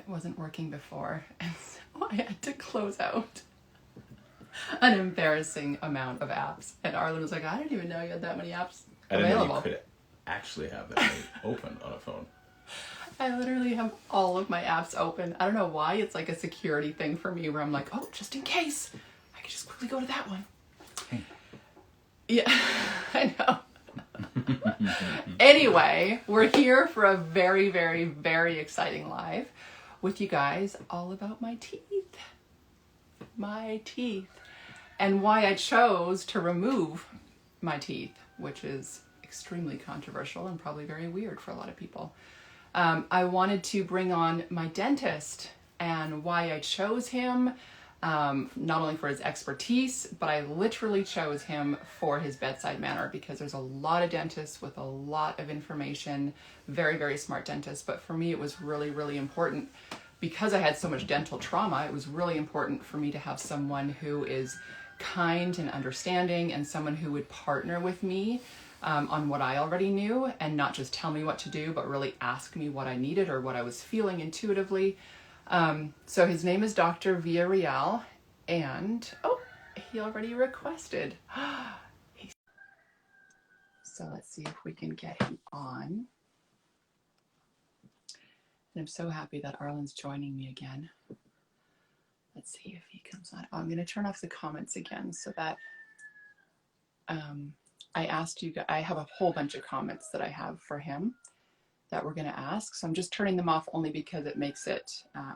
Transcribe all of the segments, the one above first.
it wasn't working before, and so I had to close out an embarrassing amount of apps. And Arlynd was like, I didn't even know you had that many apps I didn't available. know you could actually have that many open on a phone. I literally have all of my apps open. I don't know why. It's like a security thing for me where I'm like, oh, just in case, I can just quickly go to that one. Yeah, I know. Anyway, we're here for a very, very, very exciting live with you guys all about my teeth. My teeth. And why I chose to remove my teeth, which is extremely controversial and probably very weird for a lot of people. I wanted to bring on my dentist, and why I chose him, not only for his expertise, but I literally chose him for his bedside manner, because there's a lot of dentists with a lot of information, very, very smart dentists. But for me, it was really, really important because I had so much dental trauma. It was really important for me to have someone who is kind and understanding, and someone who would partner with me on what I already knew, and not just tell me what to do, but really ask me what I needed or what I was feeling intuitively. So his name is Dr. Villarreal, and oh, he already requested. So let's see if we can get him on. And I'm so happy that Arlynd's joining me again. Let's see if he comes on. Oh, I'm going to turn off the comments again so that I asked you, I have a whole bunch of comments that I have for him that we're going to ask. So I'm just turning them off only because it makes it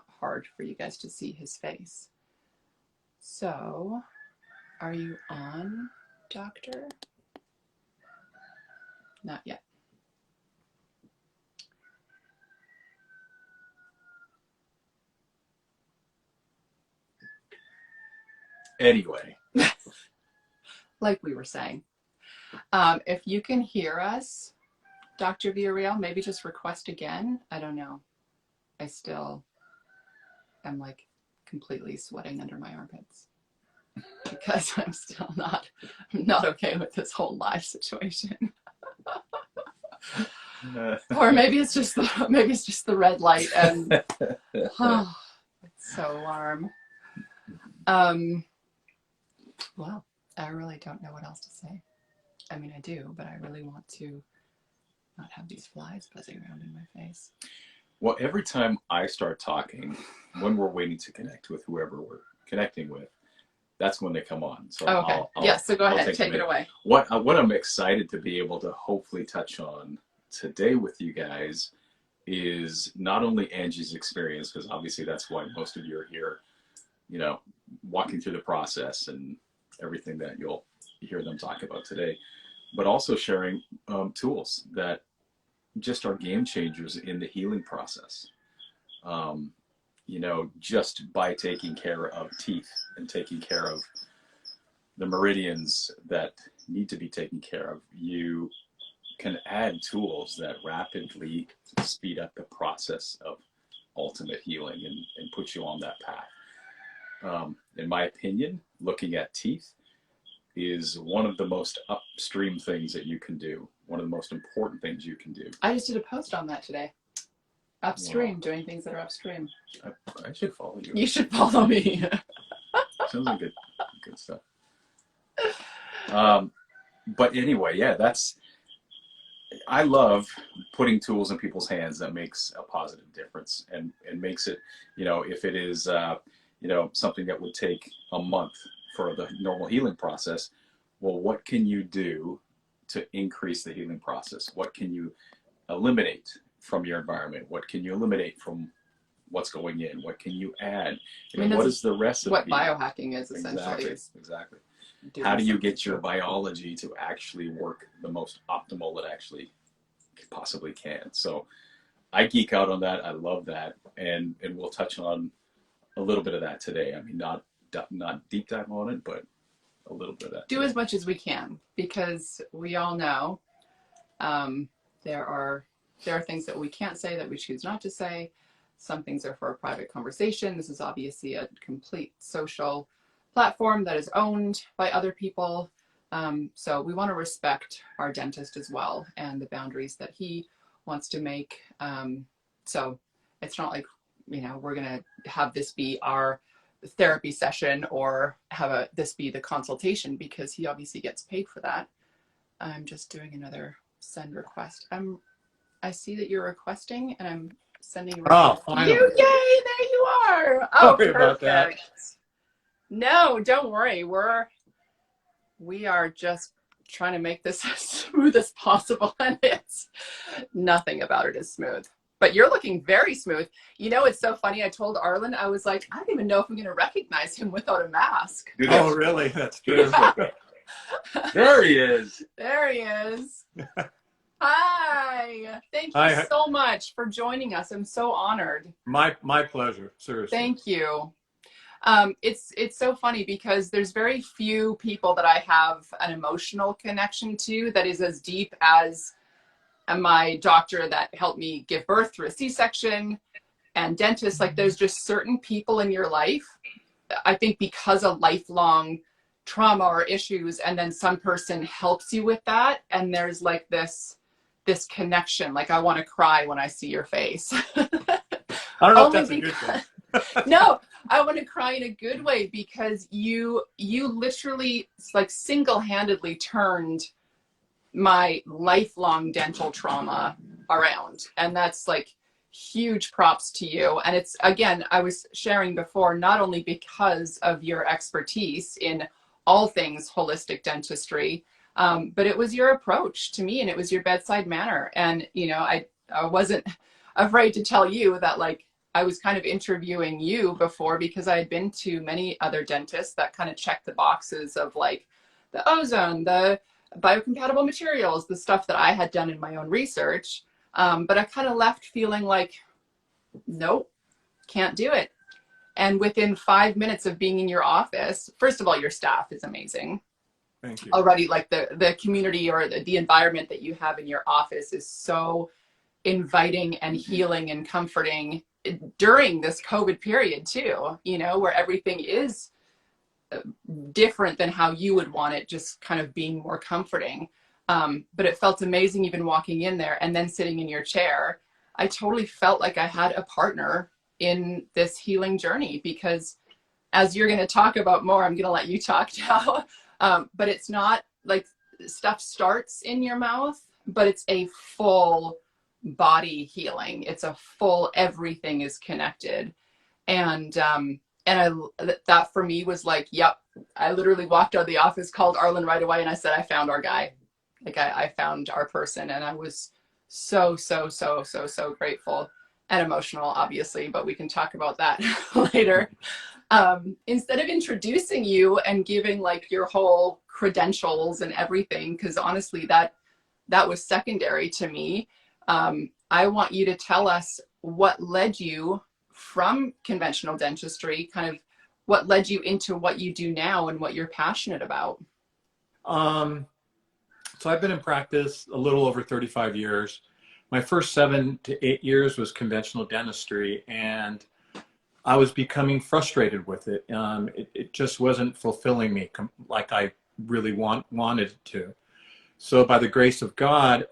hard for you guys to see his face. So, are you on, doctor? Not yet. Anyway. Like we were saying. If you can hear us, Dr. Villarreal, maybe just request again. I don't know. I still am like completely sweating under my armpits because I'm still not okay with this whole live situation. Or maybe it's just the red light, and oh, it's so warm. Well, I really don't know what else to say. I mean, I do, but I really want to not have these flies buzzing around in my face. Well, every time I start talking, when we're waiting to connect with whoever we're connecting with, that's when they come on. So okay. Yes, so go ahead, take it away. What I'm excited to be able to hopefully touch on today with you guys is not only Angi's experience, because obviously that's why most of you are here, you know, walking through the process and everything that you'll hear them talk about today, but also sharing tools that just are game changers in the healing process. You know, just by taking care of teeth and taking care of the meridians that need to be taken care of, you can add tools that rapidly speed up the process of ultimate healing and put you on that path. In my opinion, looking at teeth is one of the most upstream things that you can do. One of the most important things you can do. I just did a post on that today. Upstream, wow. Doing things that are upstream. I should follow you. You should follow me. Sounds like good stuff. But anyway, yeah, I love putting tools in people's hands that makes a positive difference and makes it, you know, if it is, you know, something that would take a month for the normal healing process, well, what can you do to increase the healing process? What can you eliminate from your environment? What can you eliminate from what's going in? What can you add? You know, what is the recipe? What biohacking is essentially. Exactly. How do you get your biology to actually work the most optimal it actually possibly can? So I geek out on that. I love that. And we'll touch on a little bit of that today. I mean, not deep dive on it, but a little bit of that. Do as much as we can, because we all know there are things that we can't say, that we choose not to say. Some things are for a private conversation. This is obviously a complete social platform that is owned by other people. So we want to respect our dentist as well and the boundaries that he wants to make. So it's not like you know, we're going to have this be our therapy session or have this be the consultation, because he obviously gets paid for that. I'm just doing another send request. I see that you're requesting, and I'm sending a request to you. Yay, there you are. Oh, sorry about that. No, don't worry. We are just trying to make this as smooth as possible, and it's nothing about it is smooth. But you're looking very smooth. You know, it's so funny. I told Arlynd, I was like, I don't even know if I'm going to recognize him without a mask. Oh, really? That's true. There he is. There he is. Hi. Thank you so much for joining us. I'm so honored. My pleasure. Seriously. Thank you. It's so funny because there's very few people that I have an emotional connection to that is as deep as my doctor that helped me give birth through a C-section, and dentists. Like, there's just certain people in your life, I think, because of lifelong trauma or issues, and then some person helps you with that, and there's like this connection. Like, I want to cry when I see your face. I don't know if that's a good thing. No, I want to cry in a good way, because you literally, like, single-handedly turned my lifelong dental trauma around. And that's like huge props to you. And it's, again, I was sharing before, not only because of your expertise in all things holistic dentistry, but it was your approach to me, and it was your bedside manner. And, you know, I wasn't afraid to tell you that, like, I was kind of interviewing you before because I had been to many other dentists that kind of checked the boxes of, like, the ozone, the biocompatible materials, the stuff that I had done in my own research. But I kind of left feeling like, nope, can't do it. And within 5 minutes of being in your office, first of all, your staff is amazing. Thank you. Already, like, the community or the environment that you have in your office is so inviting and healing and comforting during this COVID period too, you know, where everything is different than how you would want it, just kind of being more comforting. But it felt amazing even walking in there and then sitting in your chair. I totally felt like I had a partner in this healing journey, because as you're going to talk about more, I'm going to let you talk now. But it's not like stuff starts in your mouth, but it's a full body healing. It's a full, everything is connected. And that for me was like, yep. I literally walked out of the office, called Arlynd right away, and I said, I found our guy. Like, I found our person. And I was so grateful and emotional, obviously, but we can talk about that later. Instead of introducing you and giving, like, your whole credentials and everything, because honestly, that was secondary to me. I want you to tell us what led you from conventional dentistry, kind of what led you into what you do now and what you're passionate about. So I've been in practice a little over 35 years. My first 7 to 8 years was conventional dentistry, and I was becoming frustrated with it. It just wasn't fulfilling me like I really wanted it to. So by the grace of God,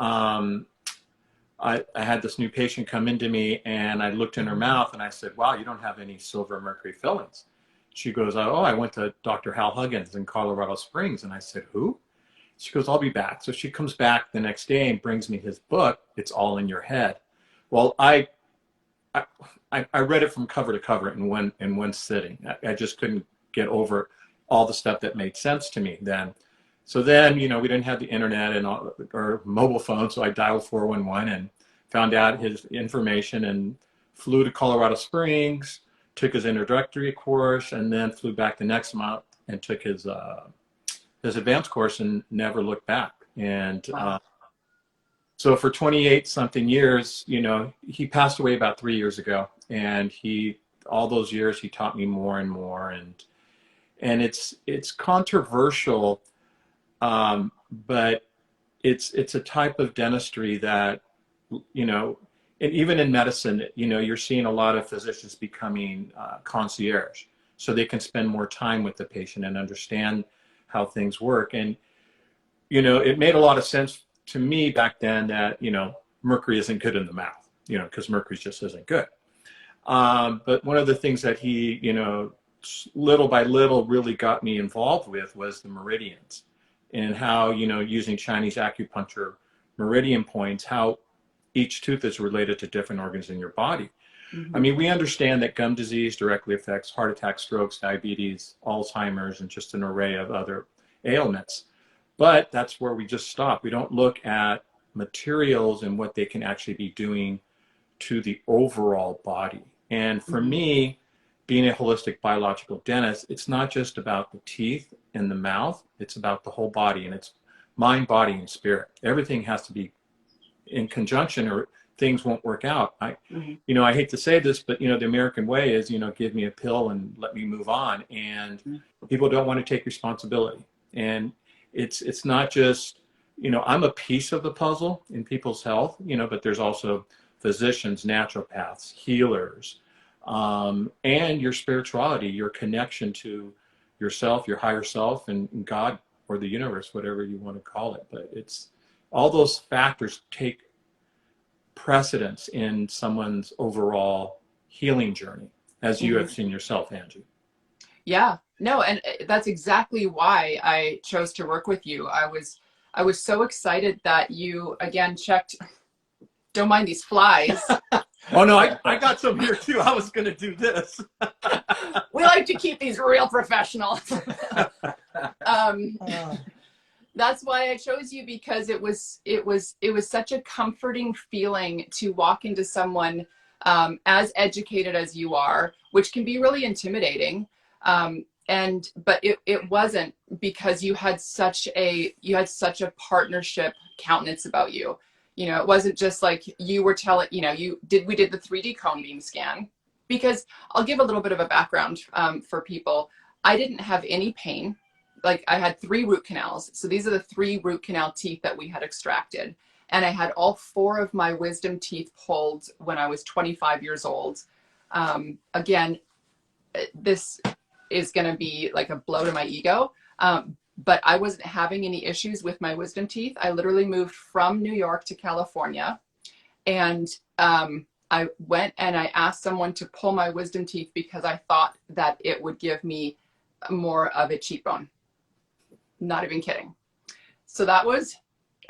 I had this new patient come into me, and I looked in her mouth and I said, wow, you don't have any silver mercury fillings. She goes, oh, I went to Dr. Hal Huggins in Colorado Springs. And I said, who? She goes, I'll be back. So she comes back the next day and brings me his book, It's All in Your Head. Well, I read it from cover to cover in one sitting. I just couldn't get over all the stuff that made sense to me then. So then, you know, we didn't have the internet and or mobile phone, so I dialed 411 and found out his information and flew to Colorado Springs, took his introductory course, and then flew back the next month and took his advanced course and never looked back. And so for 28 something years, you know, he passed away about 3 years ago, and all those years he taught me more and more, and it's controversial, but it's a type of dentistry that, you know, and even in medicine, you know, you're seeing a lot of physicians becoming concierge, so they can spend more time with the patient and understand how things work. And, you know, it made a lot of sense to me back then that, you know, mercury isn't good in the mouth, you know, because mercury just isn't good. But one of the things that he, you know, little by little really got me involved with was the meridians, and how, you know, using Chinese acupuncture meridian points, how each tooth is related to different organs in your body. I mean, we understand that gum disease directly affects heart attack, strokes, diabetes, Alzheimer's, and just an array of other ailments. But that's where we just stop. We don't look at materials and what they can actually be doing to the overall body. And for me, being a holistic biological dentist, it's not just about the teeth and the mouth, it's about the whole body, and it's mind, body, and spirit. Everything has to be in conjunction, or things won't work out. You know, I hate to say this, but, you know, the American way is, you know, give me a pill and let me move on. And people don't want to take responsibility. And it's not just, you know, I'm a piece of the puzzle in people's health, you know, but there's also physicians, naturopaths, healers, and your spirituality, your connection to yourself, your higher self, and God, or the universe, whatever you want to call it. But it's all those factors take precedence in someone's overall healing journey, as you have seen yourself, Angi. Yeah, no, and that's exactly why I chose to work with you. I was so excited that you again checked. Don't mind these flies. Oh no, I got some here too. I was going to do this. We like to keep these real professional. That's why I chose you, because it was such a comforting feeling to walk into someone as educated as you are, which can be really intimidating. But it wasn't, because you had such a partnership countenance about you. You know, it wasn't just like you were telling, you know, we did the 3D cone beam scan, because I'll give a little bit of a background for people. I didn't have any pain. Like, I had 3 root canals. So these are the 3 root canal teeth that we had extracted. And I had all 4 of my wisdom teeth pulled when I was 25 years old. Again, this is going to be like a blow to my ego. But I wasn't having any issues with my wisdom teeth. I literally moved from New York to California. And I went and I asked someone to pull my wisdom teeth, because I thought that it would give me more of a cheekbone. Not even kidding. So that was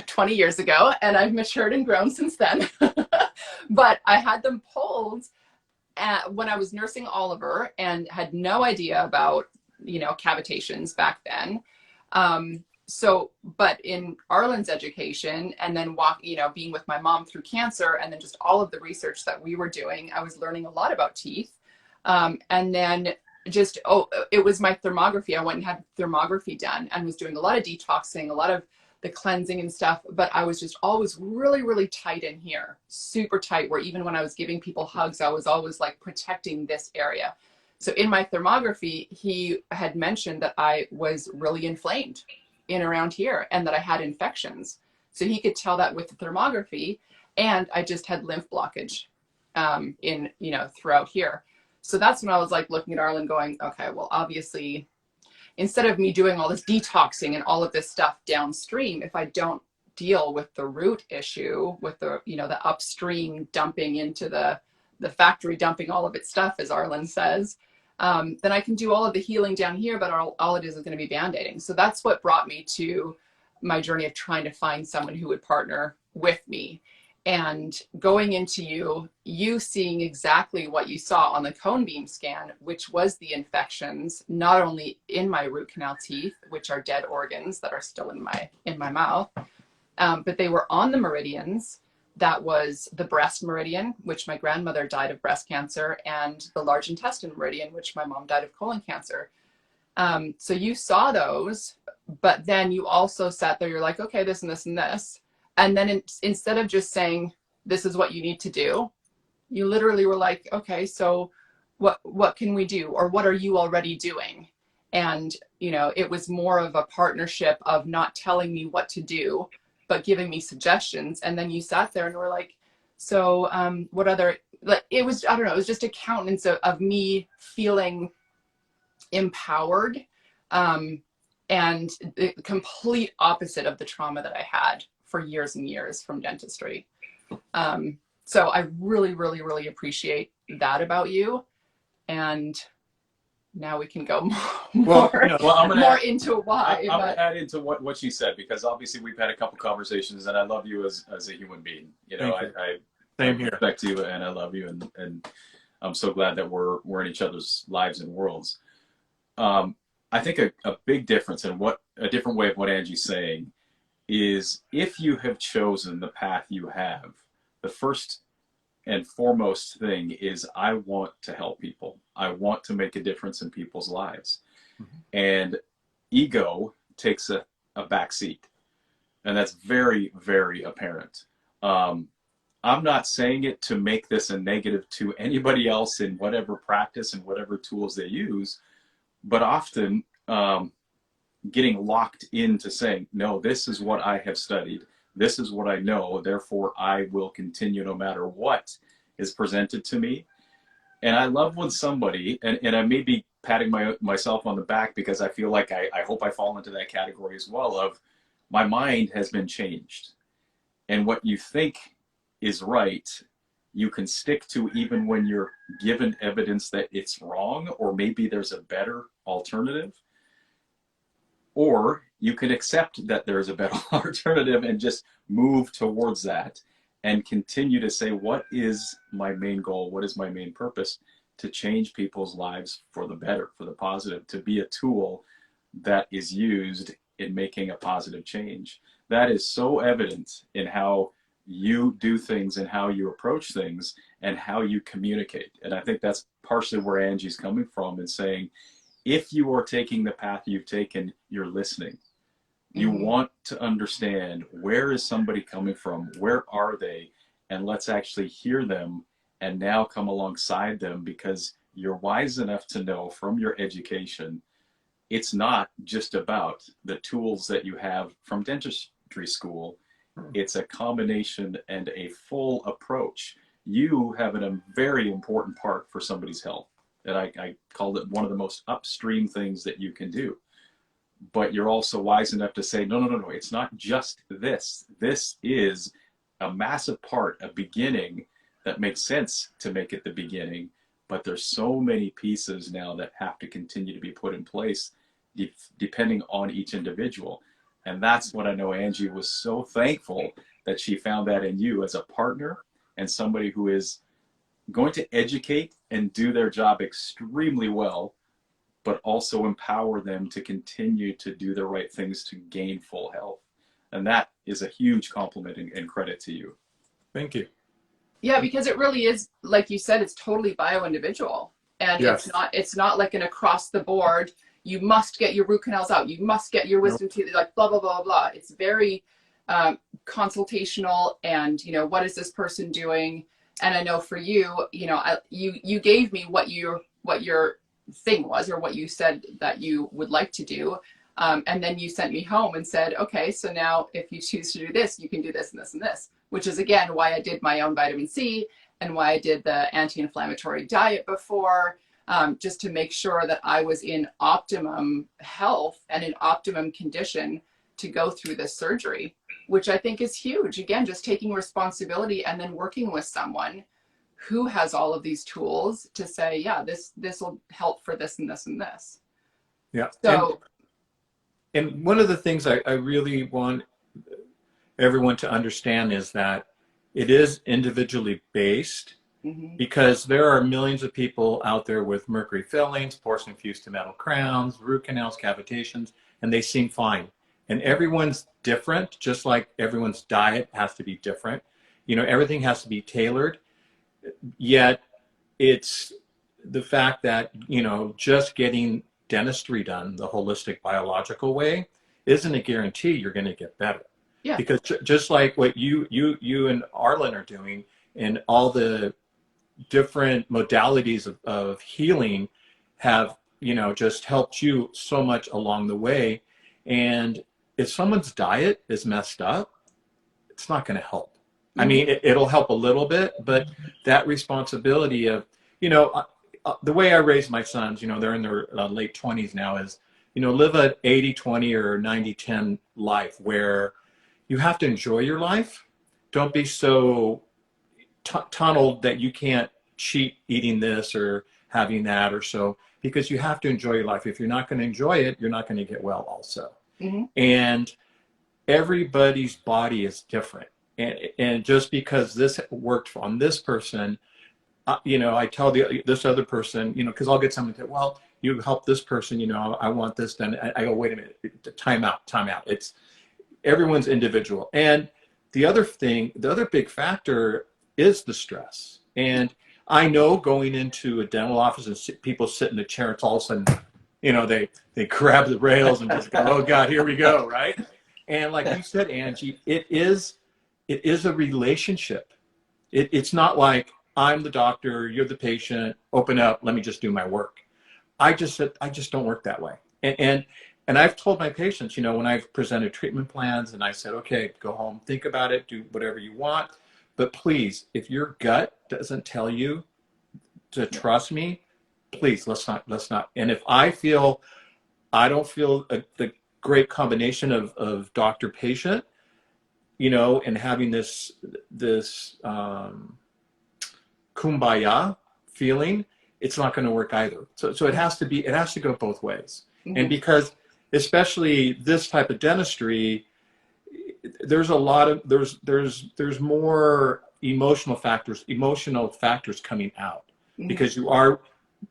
20 years ago, and I've matured and grown since then. But I had them pulled when I was nursing Oliver, and had no idea about, you know, cavitations back then. But in Arlynd's education, and then being with my mom through cancer, and then just all of the research that we were doing, I was learning a lot about teeth. And then it was my thermography. I went and had thermography done, and was doing a lot of detoxing, a lot of the cleansing and stuff. But I was just always really, really tight in here, super tight, where even when I was giving people hugs, I was always like protecting this area. So in my thermography, he had mentioned that I was really inflamed in around here, and that I had infections. So he could tell that with the thermography, and I just had lymph blockage throughout here. So that's when I was like looking at Arlynd going, okay, well, obviously, instead of me doing all this detoxing and all of this stuff downstream, if I don't deal with the root issue, with the upstream dumping into the factory, dumping all of its stuff, as Arlynd says, then I can do all of the healing down here, but all it is going to be band-aiding. So that's what brought me to my journey of trying to find someone who would partner with me. And going into you seeing exactly what you saw on the cone beam scan, which was the infections, not only in my root canal teeth, which are dead organs that are still in my mouth, but they were on the meridians. That was the breast meridian, which my grandmother died of breast cancer, and the large intestine meridian, which my mom died of colon cancer. So you saw those, but then you also sat there, you're like, okay, this and this and this. And then instead of just saying, this is what you need to do, you literally were like, okay, so what can we do? Or what are you already doing? And, it was more of a partnership of not telling me what to do, but giving me suggestions. And then you sat there and were like, so what other, like, it was, I don't know, it was just a countenance of me feeling empowered, and the complete opposite of the trauma that I had for years and years from dentistry. So I really, really, really appreciate that about you. And now we can go Well, more, you know, Well, I'm gonna more add, into why. I'm But gonna add into what she said, because obviously we've had a couple conversations, and I love you as a human being. You know, thank you. I Same here. respect you, and I love you, and I'm so glad that we're in each other's lives and worlds. I think a big difference, and what a different way of what Angie's saying is, if you have chosen the path you have, the first and foremost thing is, I want to help people. I want to make a difference in people's lives. Mm-hmm. And ego takes a back seat. And that's very, very apparent. I'm not saying it to make this a negative to anybody else in whatever practice and whatever tools they use, but often getting locked into saying, no, this is what I have studied. This is what I know. Therefore, I will continue no matter what is presented to me. And I love when somebody, and I may be patting myself on the back, because I feel like I hope I fall into that category as well, of my mind has been changed. And what you think is right, you can stick to even when you're given evidence that it's wrong, or maybe there's a better alternative. Or you can accept that there's a better alternative and just move towards that and continue to say, what is my main goal? What is my main purpose? To change people's lives for the better, for the positive, to be a tool that is used in making a positive change. That is so evident in how you do things and how you approach things and how you communicate. And I think that's partially where Angie's coming from, and saying, if you are taking the path you've taken, you're listening. You want to understand, where is somebody coming from? Where are they? And let's actually hear them and now come alongside them, because you're wise enough to know from your education, it's not just about the tools that you have from dentistry school. It's a combination and a full approach. You have a very important part for somebody's health. And I call it one of the most upstream things that you can do. But you're also wise enough to say, no, it's not just this. This is a massive part, a beginning that makes sense to make it the beginning. But there's so many pieces now that have to continue to be put in place depending on each individual. And that's what I know Angie was so thankful that she found that in you, as a partner and somebody who is going to educate and do their job extremely well, but also empower them to continue to do the right things to gain full health. And that is a huge compliment and credit to you. Thank you. yeah, because it really is, like you said, it's totally bio-individual. And Yes. it's not like an across the board, you must get your root canals out, you must get your wisdom teeth, like blah, blah, blah, blah. It's very consultational, and, what is this person doing? And I know for you, you gave me what your thing was, or what you said that you would like to do. And then you sent me home and said, okay, so now if you choose to do this, you can do this and this and this, which is, again, why I did my own vitamin C and why I did the anti-inflammatory diet before, just to make sure that I was in optimum health and in optimum condition to go through this surgery, which I think is huge. Again, just taking responsibility and then working with someone who has all of these tools to say, yeah, this will help for this and this and this. Yeah. So, and one of the things I really want everyone to understand is that it is individually based, because there are millions of people out there with mercury fillings, porcelain fused to metal crowns, root canals, cavitations, and they seem fine. And everyone's different, just like everyone's diet has to be different. Everything has to be tailored. Yet it's the fact that, just getting dentistry done the holistic biological way isn't a guarantee you're going to get better. Yeah. Because just like what you and Arlynd are doing, and all the different modalities of healing have, just helped you so much along the way. And if someone's diet is messed up, it's not going to help. I mean, it'll help a little bit, but that responsibility of, the way I raise my sons, they're in their late 20s now, is, live an 80-20 or 90-10 life where you have to enjoy your life. Don't be so tunneled that you can't cheat eating this or having that or so, because you have to enjoy your life. If you're not going to enjoy it, you're not going to get well also. Mm-hmm. And everybody's body is different. And just because this worked on this person, you know, I tell this other person, you know, because I'll get someone to say, well, you help this person, you know, I want this done. I go, wait a minute, time out. It's everyone's individual. And the other thing, the other big factor is the stress. And I know going into a dental office and people sit in the chair, it's all of a sudden, you know, they grab the rails and just go, oh God, here we go, right? And like you said, Angie, it is a relationship. It's not like I'm the doctor, you're the patient, open up, let me just do my work. I just don't work that way. And I've told my patients, you know, when I've presented treatment plans and I said, okay, go home, think about it, do whatever you want. But please, if your gut doesn't tell you to trust me, please, let's not. And if I don't feel the great combination of doctor patient, you know, and having this kumbaya feeling, it's not going to work either. So it has to go both ways. Mm-hmm. And because especially this type of dentistry, there's more emotional factors coming out. Mm-hmm. Because you are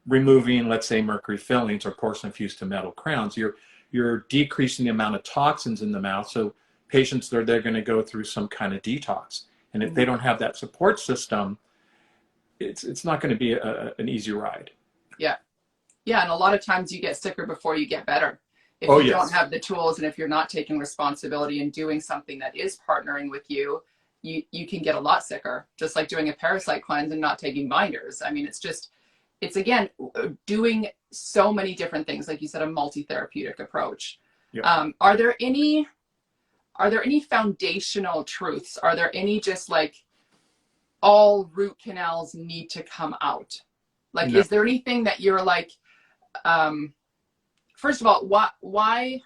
removing, let's say, mercury fillings or porcelain fused to metal crowns. You're decreasing the amount of toxins in the mouth. So patients, they're going to go through some kind of detox. And if mm-hmm. they don't have that support system, it's not going to be an easy ride. Yeah. Yeah. And a lot of times you get sicker before you get better. If you don't have the tools, and if you're not taking responsibility and doing something that is partnering with you, you can get a lot sicker, just like doing a parasite cleanse and not taking binders. I mean, it's again, doing so many different things. Like you said, a multi-therapeutic approach. Yep. Are there any foundational truths? Are there any just like all root canals need to come out? Like, no. Is there anything that you're like, first of all, why,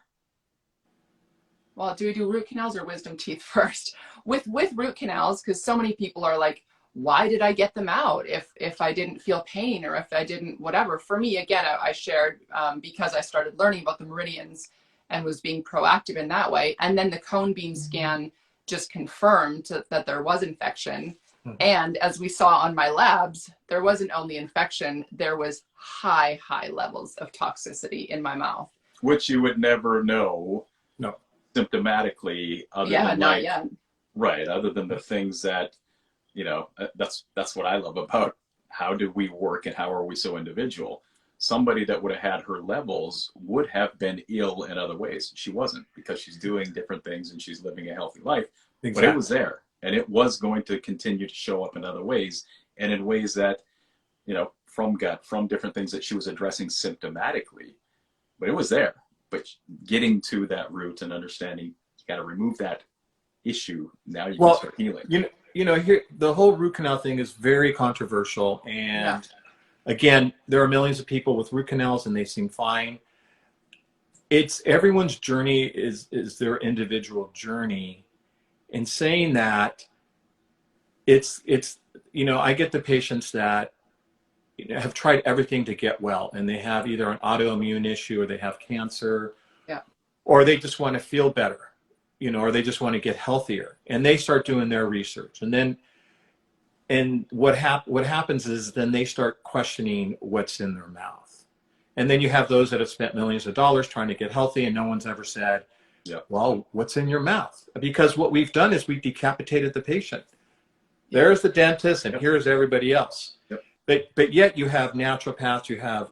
well, do we do root canals or wisdom teeth first? With root canals, because so many people are like, why did I get them out if I didn't feel pain or if I didn't whatever? For me, again, I shared because I started learning about the Meridians and was being proactive in that way. And then the cone beam scan just confirmed that there was infection. Mm-hmm. And as we saw on my labs, there wasn't only infection, there was high levels of toxicity in my mouth. Which you would never know. No. Symptomatically, other than not yet. Right, other than the things that, you know, that's what I love about how do we work and how are we so individual. Somebody that would have had her levels would have been ill in other ways. She wasn't, because she's doing different things and she's living a healthy life. Exactly. But it was there, and it was going to continue to show up in other ways, and in ways that, you know, from gut, from different things that she was addressing symptomatically. But it was there. But getting to that root and understanding, you got to remove that issue. Now you can start healing. You know, here the whole root canal thing is very controversial, and again, there are millions of people with root canals and they seem fine. It's everyone's journey is their individual journey. In saying that, it's you know, I get the patients that, you know, have tried everything to get well, and they have either an autoimmune issue or they have cancer, or they just want to feel better, you know, or they just want to get healthier, and they start doing their research, and what happens is then they start questioning what's in their mouth, and then you have those that have spent millions of dollars trying to get healthy, and no one's ever said, well, what's in your mouth? Because what we've done is we've decapitated the patient. There's the dentist, and here's everybody else. But yet you have naturopaths, you have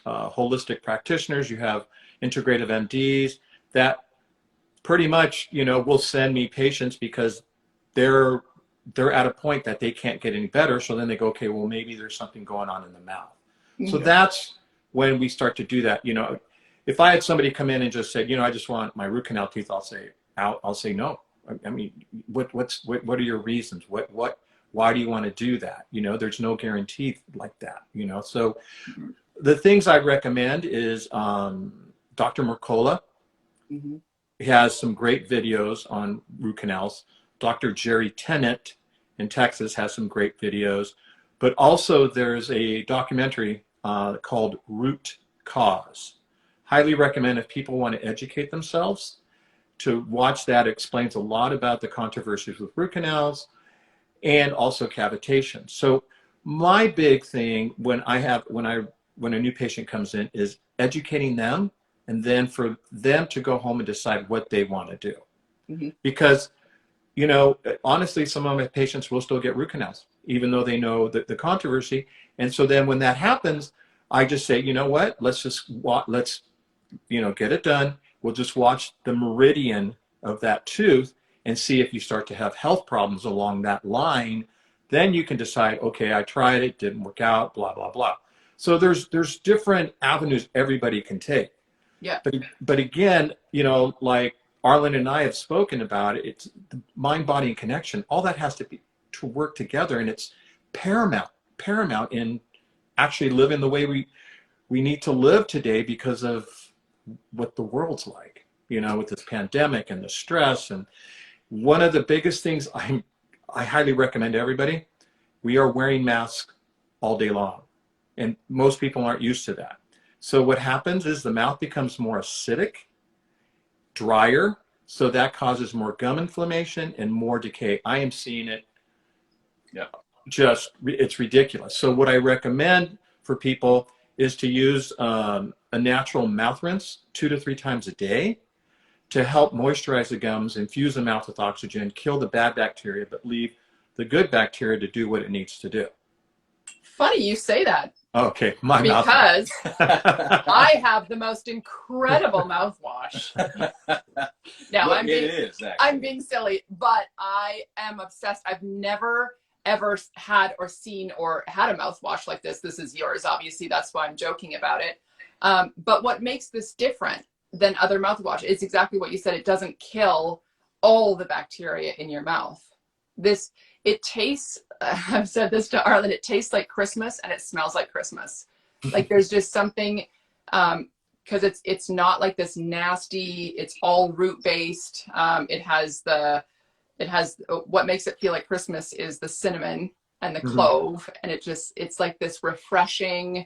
holistic practitioners, you have integrative MDs that pretty much, you know, will send me patients because they're at a point that they can't get any better. So then they go, okay, well, maybe there's something going on in the mouth. Mm-hmm. So that's when we start to do that. You know, if I had somebody come in and just said, you know, I just want my root canal teeth, I'll say no. I mean, what are your reasons? Why do you want to do that? You know, there's no guarantee like that, you know? So the things I recommend is Dr. Mercola. He has some great videos on root canals. Dr. Jerry Tennant in Texas has some great videos. But also there's a documentary called Root Cause. Highly recommend if people want to educate themselves to watch that. It explains a lot about the controversies with root canals and also cavitation. So my big thing when a new patient comes in is educating them, and then for them to go home and decide what they want to do. Mm-hmm. Because, you know, honestly, some of my patients will still get root canals, even though they know the controversy. And so then when that happens, I just say, you know what, let's get it done. We'll just watch the meridian of that tooth and see if you start to have health problems along that line. Then you can decide, okay, I tried it, didn't work out, blah, blah, blah. So there's different avenues everybody can take. Yeah. But again, you know, like Arlynd and I have spoken about it, it's the mind, body, and connection. All that has to work together, and it's paramount in actually living the way we need to live today because of what the world's like, you know, with this pandemic and the stress. And one of the biggest things I highly recommend to everybody, we are wearing masks all day long, and most people aren't used to that. So what happens is the mouth becomes more acidic, drier, so that causes more gum inflammation and more decay. I am seeing it. Yeah, it's ridiculous. So what I recommend for people is to use a natural mouth rinse 2 to 3 times a day to help moisturize the gums, infuse the mouth with oxygen, kill the bad bacteria, but leave the good bacteria to do what it needs to do. Funny you say that. Okay, because I have the most incredible mouthwash. Now, well, I'm being silly, but I am obsessed. I've never ever had or seen or had a mouthwash like this. This is yours, obviously. That's why I'm joking about it. But what makes this different than other mouthwash is exactly what you said. It doesn't kill all the bacteria in your mouth. It tastes, I've said this to Arlynd, it tastes like Christmas and it smells like Christmas. Like there's just something, because it's not like this nasty, it's all root based. It has what makes it feel like Christmas is the cinnamon and the clove. And it's like this refreshing,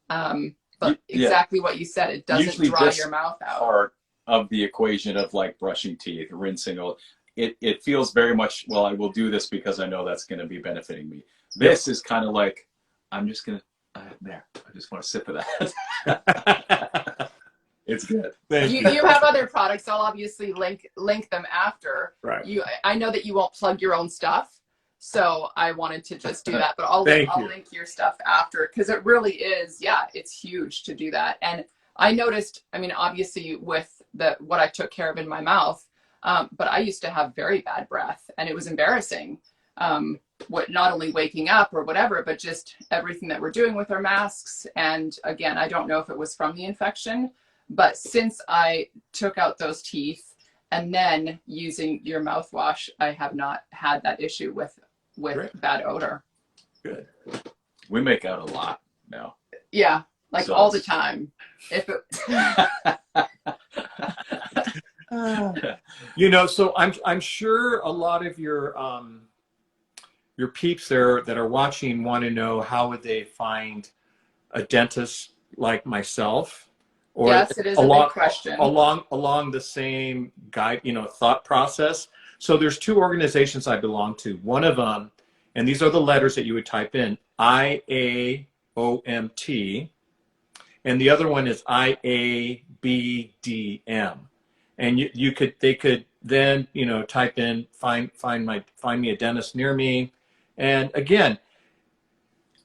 but exactly what you said, it doesn't dry your mouth out. Part of the equation of like brushing teeth, rinsing, it feels very much, well, I will do this because I know that's going to be benefiting me. This is kind of like, I'm just going to, I just want to sip of that. It's good. You have other products. I'll obviously link them after. Right. I know that you won't plug your own stuff, so I wanted to just do that, but I'll link your stuff after, because it really is, it's huge to do that. And I noticed, I mean, obviously with what I took care of in my mouth, but I used to have very bad breath, and it was embarrassing. Not only waking up or whatever, but just everything that we're doing with our masks. And again, I don't know if it was from the infection, but since I took out those teeth and then using your mouthwash, I have not had that issue with bad odor. Good. We make out a lot now. Yeah, like all the time. If it you know, so I'm sure a lot of your peeps there that are watching want to know how would they find a dentist like myself, or yes, it is a big question. Along the same guide, thought process. So there's 2 organizations I belong to. One of them, and these are the letters that you would type in, IAOMT, and the other one is IABDM. And they could then, type in, find me a dentist near me. And again,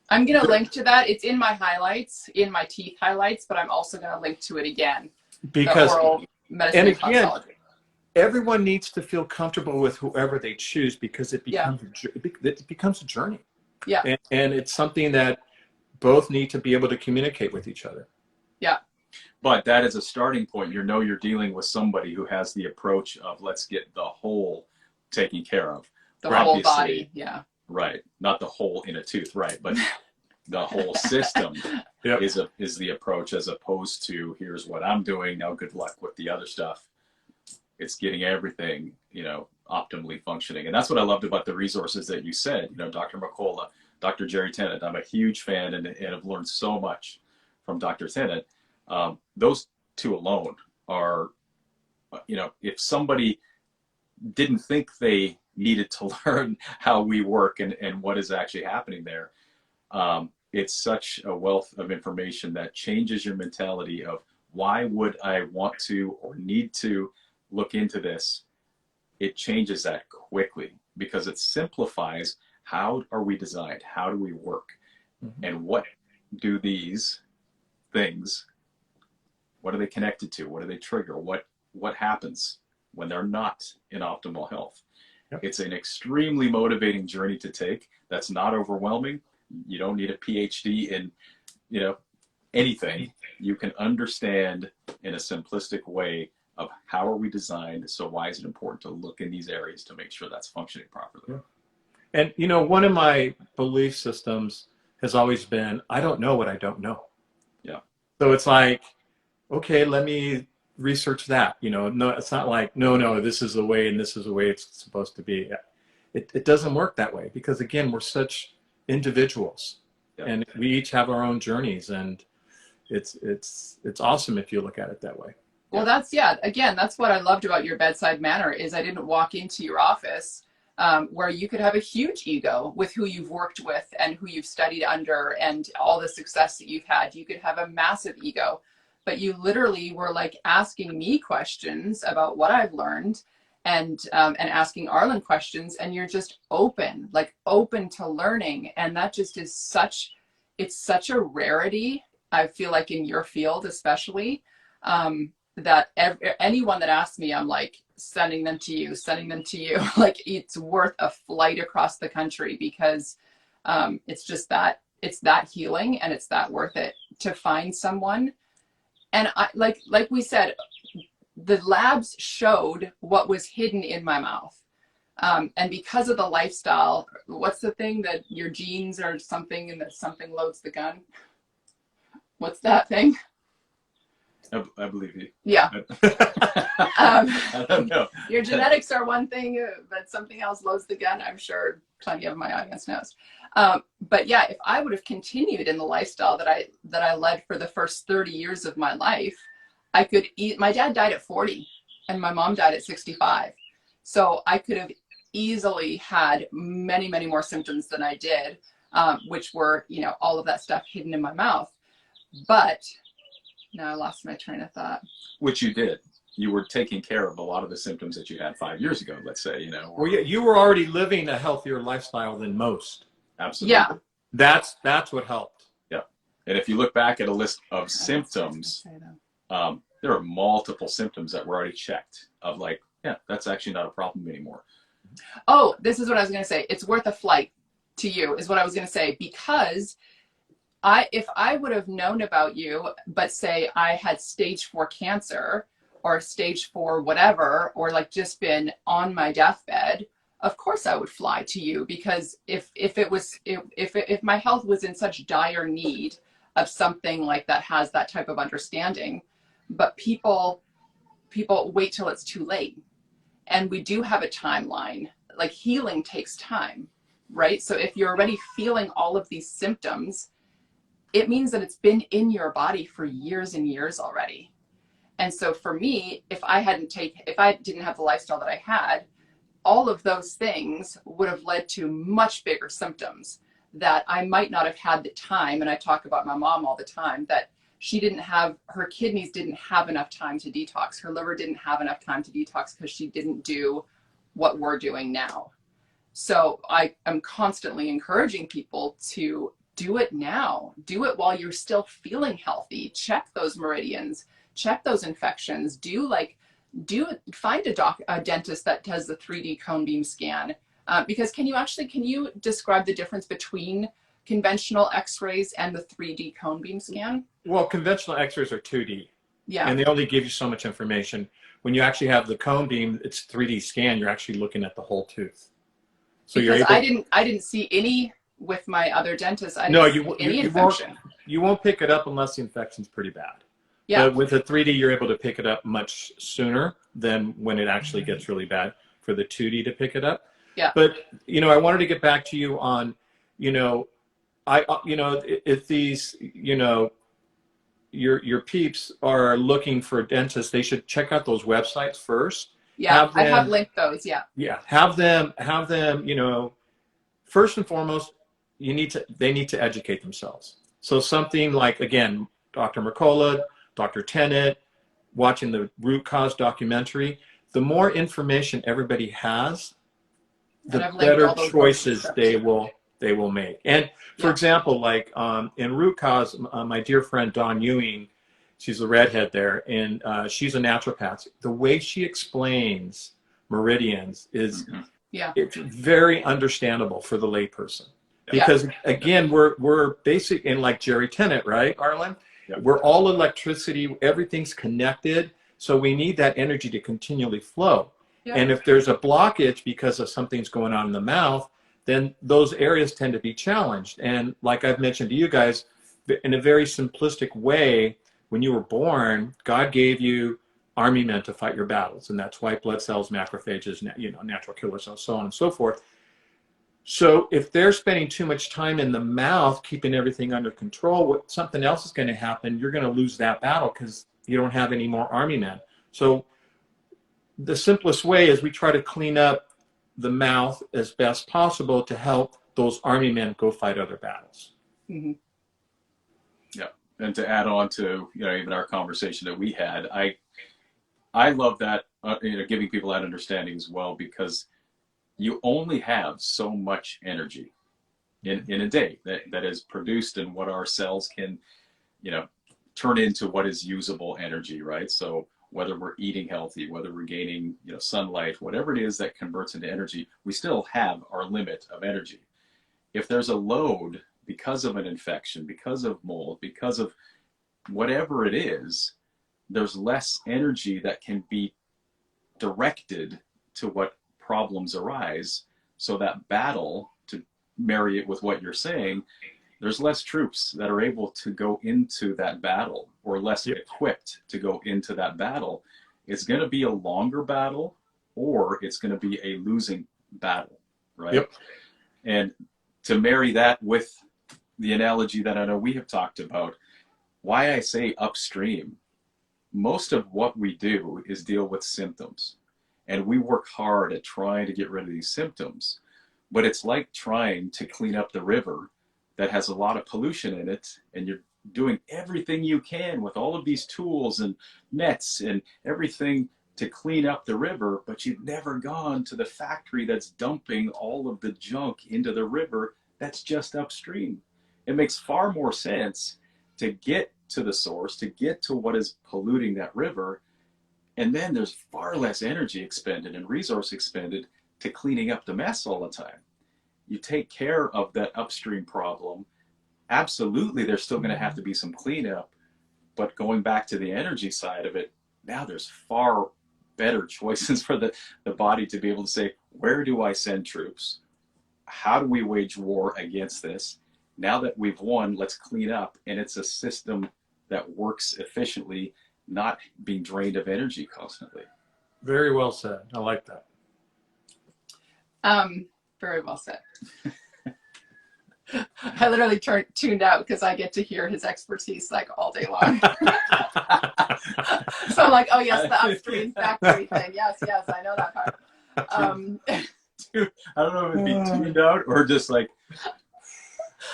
I'm going to link to that. It's in my highlights, in my teeth highlights, but I'm also going to link to it again. Because, oral medicine and again, everyone needs to feel comfortable with whoever they choose, because it becomes a journey. Yeah. And it's something that both need to be able to communicate with each other. Yeah. But that is a starting point. You're dealing with somebody who has the approach of, let's get the whole taken care of. The whole body, yeah. Right. Not the hole in a tooth, right. But the whole system is the approach, as opposed to, here's what I'm doing, now good luck with the other stuff. it's getting everything, you know, optimally functioning. And that's what I loved about the resources that you said, you know, Dr. McCullough, Dr. Jerry Tennant. I'm a huge fan and have learned so much from Dr. Tennant. Those two alone are, you know, if somebody didn't think they needed to learn how we work and what is actually happening there, it's such a wealth of information that changes your mentality of why would I want to or need to look into this. It changes that quickly because it simplifies how are we designed, how do we work, and what do these things, what are they connected to, what do they trigger, what happens when they're not in optimal health. Yep. It's an extremely motivating journey to take that's not overwhelming. You don't need a PhD in, you know, anything. You can understand in a simplistic way of how are we designed, so why is it important to look in these areas to make sure that's functioning properly. Yeah. And, you know, one of my belief systems has always been, I don't know what I don't know. Yeah. So it's like, okay, let me research that. You know, no, it's not like, no, this is the way and this is the way it's supposed to be. It doesn't work that way because, again, we're such individuals. Yeah. And we each have our own journeys, and it's awesome if you look at it that way. Well, that's what I loved about your bedside manner is I didn't walk into your office where you could have a huge ego with who you've worked with and who you've studied under and all the success that you've had. You could have a massive ego, but you literally were like asking me questions about what I've learned and asking Arlynd questions, and you're just open to learning. And that just is such a rarity, I feel like, in your field, especially, that anyone that asks me, I'm like sending them to you. Like it's worth a flight across the country because it's just that it's that healing and it's that worth it to find someone. And I like we said, the labs showed what was hidden in my mouth. And because of the lifestyle, what's the thing that your genes are something and that something loads the gun? What's that thing? I believe you. Yeah. I don't know. Your genetics are one thing, but something else loads the gun. I'm sure plenty of my audience knows. But yeah, if I would have continued in the lifestyle that I led for the first 30 years of my life, I could eat. My dad died at 40 and my mom died at 65. So I could have easily had many, many more symptoms than I did, which were, you know, all of that stuff hidden in my mouth. But now I lost my train of thought. Which you did. You were taking care of a lot of the symptoms that you had 5 years ago, let's say, you know. Well, yeah, you were already living a healthier lifestyle than most. Absolutely. Yeah. That's what helped. Yeah. And if you look back at a list of symptoms, there are multiple symptoms that were already checked of like, yeah, that's actually not a problem anymore. Oh, this is what I was going to say. It's worth a flight to you is what I was going to say, because if I would have known about you, but say I had stage 4 cancer or stage 4 whatever, or like just been on my deathbed, of course I would fly to you, because if my health was in such dire need of something like that has that type of understanding, but people wait till it's too late. And we do have a timeline. Like healing takes time, right? So if you're already feeling all of these symptoms, it means that it's been in your body for years and years already. And so for me, if I didn't have the lifestyle that I had, all of those things would have led to much bigger symptoms that I might not have had the time. And I talk about my mom all the time, that her kidneys didn't have enough time to detox. Her liver didn't have enough time to detox because she didn't do what we're doing now. So I am constantly encouraging people to do it now. Do it while you're still feeling healthy. Check those meridians, check those infections, find a dentist that does the 3D cone beam scan. Because can you describe the difference between conventional x-rays and the 3D cone beam scan? Well, conventional x-rays are 2D. Yeah. And they only give you so much information. When you actually have the cone beam, it's 3D scan, you're actually looking at the whole tooth. So because I didn't see any with my other dentist. Any infection. You won't pick it up unless the infection's pretty bad. Yeah. But with the 3D, you're able to pick it up much sooner than when it actually gets really bad for the 2D to pick it up. Yeah. But, I wanted to get back to you on, if these, your peeps are looking for dentists, they should check out those websites first. Yeah, I have linked those. Yeah. Yeah, have them, first and foremost, they need to educate themselves. So something like, again, Dr. Mercola, Dr. Tennant, watching the root cause documentary, the more information everybody has, the better choices they will make. And for example, like in root cause, my dear friend Dawn Ewing, she's the redhead there, and she's a naturopath. The way she explains meridians is it's very understandable for the layperson. Because again, we're basic in like Jerry Tennant, right, Arlynd? We're all electricity, everything's connected, so we need that energy to continually flow. And if there's a blockage because of something's going on in the mouth, then those areas tend to be challenged. And like I've mentioned to you guys, in a very simplistic way, when you were born, God gave you army men to fight your battles, and that's white blood cells, macrophages, natural killer cells, so on and so forth. So if they're spending too much time in the mouth, keeping everything under control, something else is going to happen. You're going to lose that battle because you don't have any more army men. So the simplest way is we try to clean up the mouth as best possible to help those army men go fight other battles. Mm-hmm. Yeah, and to add on to even our conversation that we had, I love that giving people that understanding as well, because you only have so much energy in a day that is produced, and what our cells can, turn into what is usable energy, right? So whether we're eating healthy, whether we're gaining, sunlight, whatever it is that converts into energy, we still have our limit of energy. If there's a load because of an infection, because of mold, because of whatever it is, there's less energy that can be directed to what problems arise. So that battle, to marry it with what you're saying, there's less troops that are able to go into that battle, or less equipped to go into that battle. It's going to be a longer battle, or it's going to be a losing battle, right? Yep. And to marry that with the analogy that I know we have talked about, why I say upstream, most of what we do is deal with symptoms. And we work hard at trying to get rid of these symptoms. But it's like trying to clean up the river that has a lot of pollution in it, and you're doing everything you can with all of these tools and nets and everything to clean up the river, but you've never gone to the factory that's dumping all of the junk into the river that's just upstream. It makes far more sense to get to the source, to get to what is polluting that river, and then there's far less energy expended and resource expended to cleaning up the mess all the time. You take care of that upstream problem. Absolutely, there's still going to have to be some cleanup, but going back to the energy side of it, now there's far better choices for the body to be able to say, where do I send troops? How do we wage war against this? Now that we've won, let's clean up. And it's a system that works efficiently, not being drained of energy constantly. Very well said. I like that. Very well said. I literally tuned out because I get to hear his expertise like all day long. So I'm like, oh yes, the upstream factory thing. Yes, I know that part. Dude, I don't know if it'd be tuned out or just like,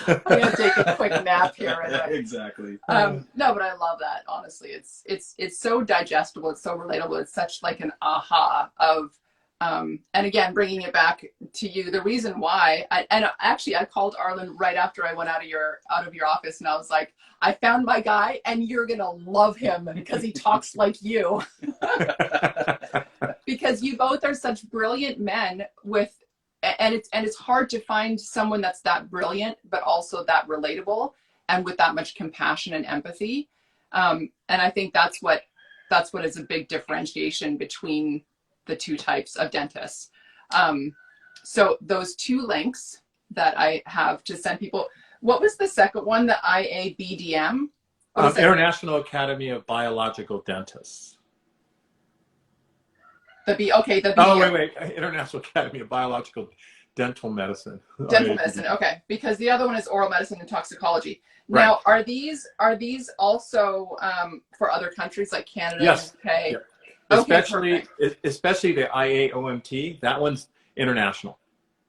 I'm gonna take a quick nap here. Exactly. No, but I love that. Honestly, it's so digestible. It's so relatable. It's such like an aha of, and again, bringing it back to you. The reason why, I called Arlynd right after I went out of your office, and I was like, I found my guy, and you're gonna love him because he talks like you. Because you both are such brilliant men with. And it's hard to find someone that's that brilliant, but also that relatable and with that much compassion and empathy. And I think that's what is a big differentiation between the two types of dentists. So those two links that I have to send people. What was the second one? The IABDM? What is it? International Academy of Biological Dentists. Okay, the B. Oh, wait. International Academy of Biological Dental Medicine. Dental medicine, okay. Because the other one is oral medicine and toxicology. Right. Now, are these also for other countries like Canada Yes. and UK? Yep. Okay, Especially the IAOMT, that one's international.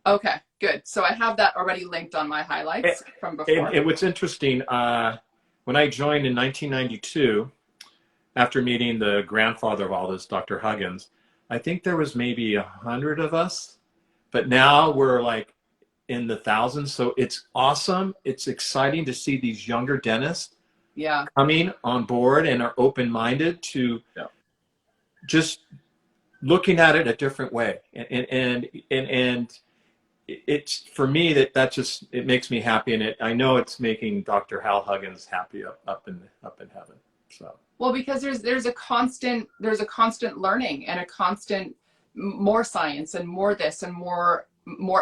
Okay, good. So I have that already linked on my highlights from before. And what's interesting, when I joined in 1992, after meeting the grandfather of all this, Dr. Huggins, I think there was maybe 100 of us, but now we're like in the thousands. So it's awesome. It's exciting to see these younger dentists coming on board and are open-minded to just looking at it a different way. And it's, for me, that just, it makes me happy. And I know it's making Dr. Hal Huggins happy up in heaven. So. Well, because there's a constant learning and a constant more science and more this and more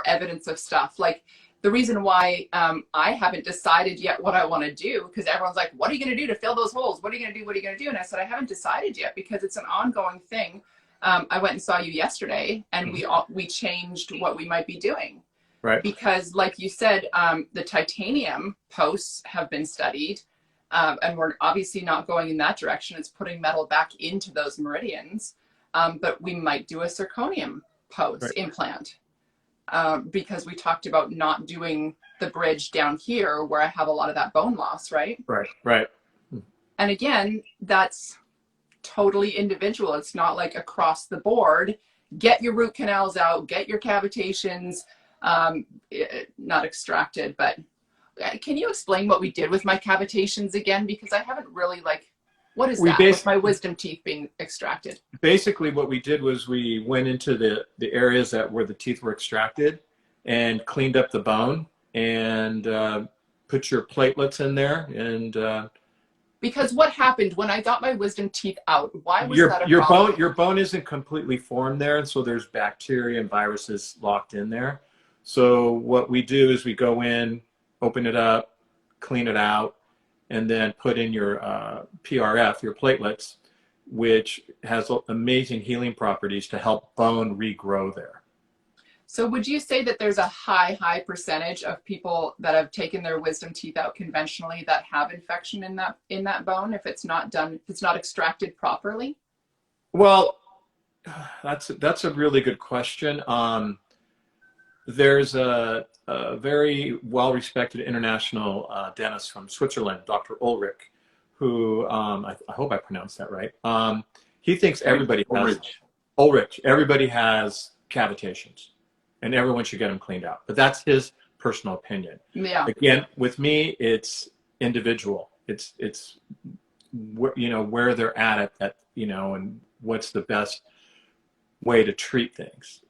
evidence of stuff. Like the reason why I haven't decided yet what I want to do, because everyone's like, what are you going to do to fill those holes? What are you going to do? What are you going to do? And I said, I haven't decided yet because it's an ongoing thing. I went and saw you yesterday and we changed what we might be doing. Right. Because like you said, the titanium posts have been studied. And we're obviously not going in that direction. It's putting metal back into those meridians. But we might do a zirconium post implant because we talked about not doing the bridge down here where I have a lot of that bone loss, right? Right. And again, that's totally individual. It's not like across the board. Get your root canals out, get your cavitations, not extracted, but can you explain what we did with my cavitations again? Because I haven't really what is that with my wisdom teeth being extracted? Basically what we did was we went into the areas where the teeth were extracted and cleaned up the bone and put your platelets in there. And because what happened when I got my wisdom teeth out? Why was that a problem? Your bone isn't completely formed there, and so there's bacteria and viruses locked in there. So what we do is we go in, open it up, clean it out, and then put in your PRF, your platelets, which has amazing healing properties to help bone regrow there. So would you say that there's a high percentage of people that have taken their wisdom teeth out conventionally that have infection in that bone if it's not extracted properly? Well, that's a really good question. There's a very well-respected international dentist from Switzerland, Dr. Ulrich, who I hope I pronounced that right. He thinks everybody has cavitations, and everyone should get them cleaned out. But that's his personal opinion. Yeah. Again, with me, it's individual. It's where they're at and what's the best way to treat things.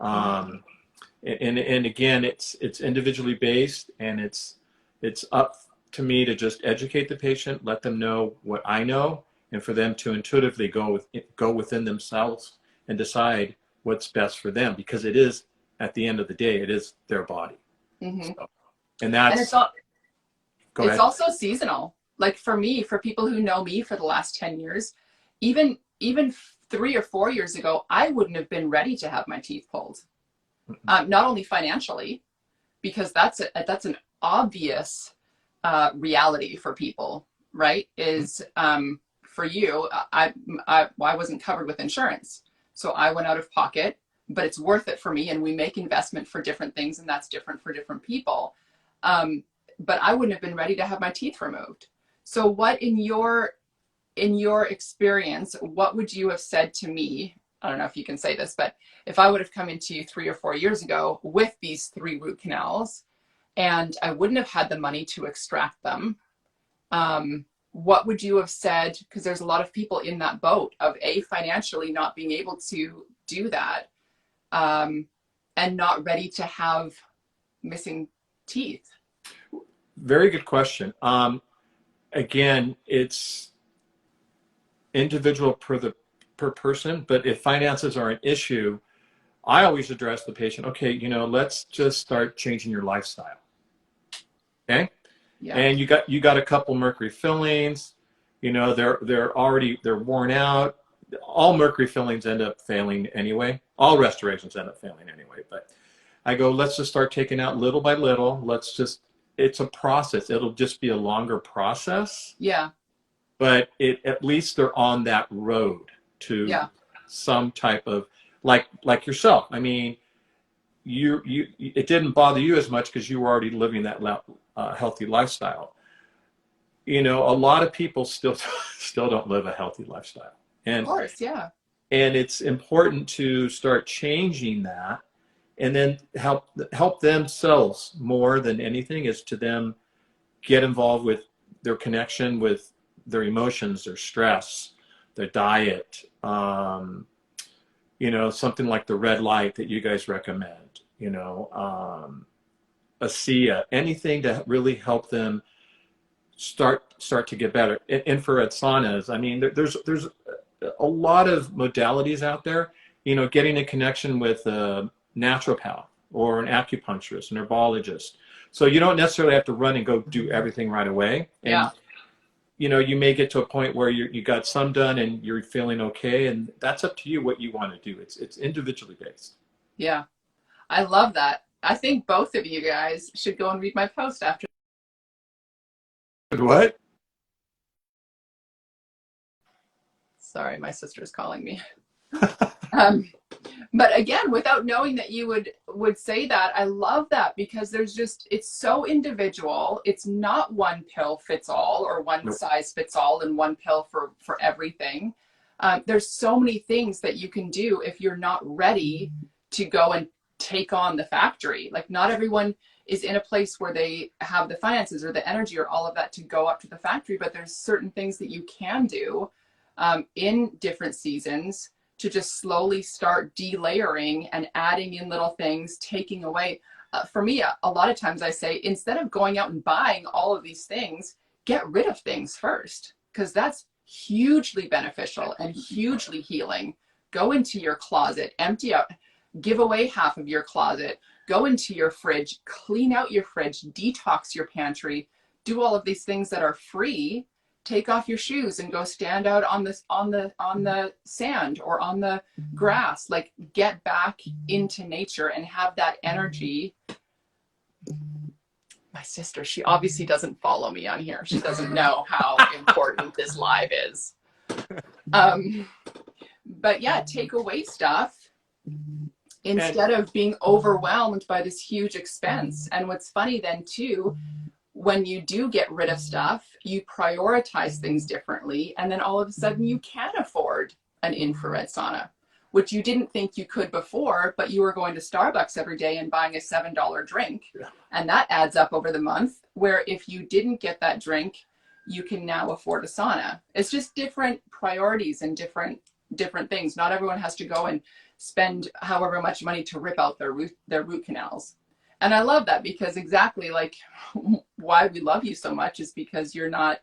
And again, it's individually based, and it's up to me to just educate the patient, let them know what I know, and for them to intuitively go within themselves and decide what's best for them, because it is, at the end of the day, it is their body. Mm-hmm. So, and it's also seasonal. Like for me, for people who know me for the last 10 years, even 3 or 4 years ago, I wouldn't have been ready to have my teeth pulled. Not only financially, because that's an obvious reality for people, right? Is for you, I wasn't covered with insurance, so I went out of pocket, but it's worth it for me, and we make investment for different things, and that's different for different people. But I wouldn't have been ready to have my teeth removed. So what in your experience, what would you have said to me? I don't know if you can say this, but if I would have come into you 3 or 4 years ago with these 3 root canals and I wouldn't have had the money to extract them, what would you have said? Because there's a lot of people in that boat of financially not being able to do that and not ready to have missing teeth. Very good question. Again, it's individual per person, but if finances are an issue, I always address the patient, okay, let's just start changing your lifestyle. Okay? Yeah. And you got a couple mercury fillings, You know, they're worn out. All mercury fillings end up failing anyway. All restorations end up failing anyway. But I go, let's just start taking out little by little. It's a process. It'll just be a longer process. Yeah. But at least they're on that road to some type of, like yourself. I mean, it didn't bother you as much because you were already living that healthy lifestyle. You know, a lot of people still don't live a healthy lifestyle. And, of course, yeah. And it's important to start changing that, and then help themselves more than anything is to them get involved with their connection with their emotions, their stress, their diet. You know, something like the red light that you guys recommend, you know, ASEA, anything to really help them start to get better. Infrared saunas. I mean, there's a lot of modalities out there. You know, getting a connection with a naturopath or an acupuncturist, an herbologist. So you don't necessarily have to run and go do everything right away. And, you know, you may get to a point where you got some done and you're feeling okay, and that's up to you what you want to do. It's individually based. Yeah, I love that. I think both of you guys should go and read my post after. What? Sorry, my sister's calling me. But again, without knowing that you would say that, I love that, because it's so individual. It's not one pill fits all or one size fits all and one pill for everything. There's so many things that you can do if you're not ready to go and take on the factory. Like, not everyone is in a place where they have the finances or the energy or all of that to go up to the factory, but there's certain things that you can do in different seasons to just slowly start delayering and adding in little things, taking away. For me, a lot of times I say, instead of going out and buying all of these things, get rid of things first, because that's hugely beneficial and hugely healing. Go into your closet, empty out, give away half of your closet, go into your fridge, clean out your fridge, detox your pantry, do all of these things that are free. Take off your shoes and go stand out on the sand or on the grass. Like, get back into nature and have that energy. My sister, she obviously doesn't follow me on here. She doesn't know how important this live is. But yeah, take away stuff instead of being overwhelmed by this huge expense. And what's funny then too, when you do get rid of stuff, you prioritize things differently. And then all of a sudden you can afford an infrared sauna, which you didn't think you could before, but you were going to Starbucks every day and buying a $7 drink. Yeah. And that adds up over the month, where if you didn't get that drink, you can now afford a sauna. It's just different priorities and different things. Not everyone has to go and spend however much money to rip out their root canals. And I love that, because exactly like why we love you so much is because you're not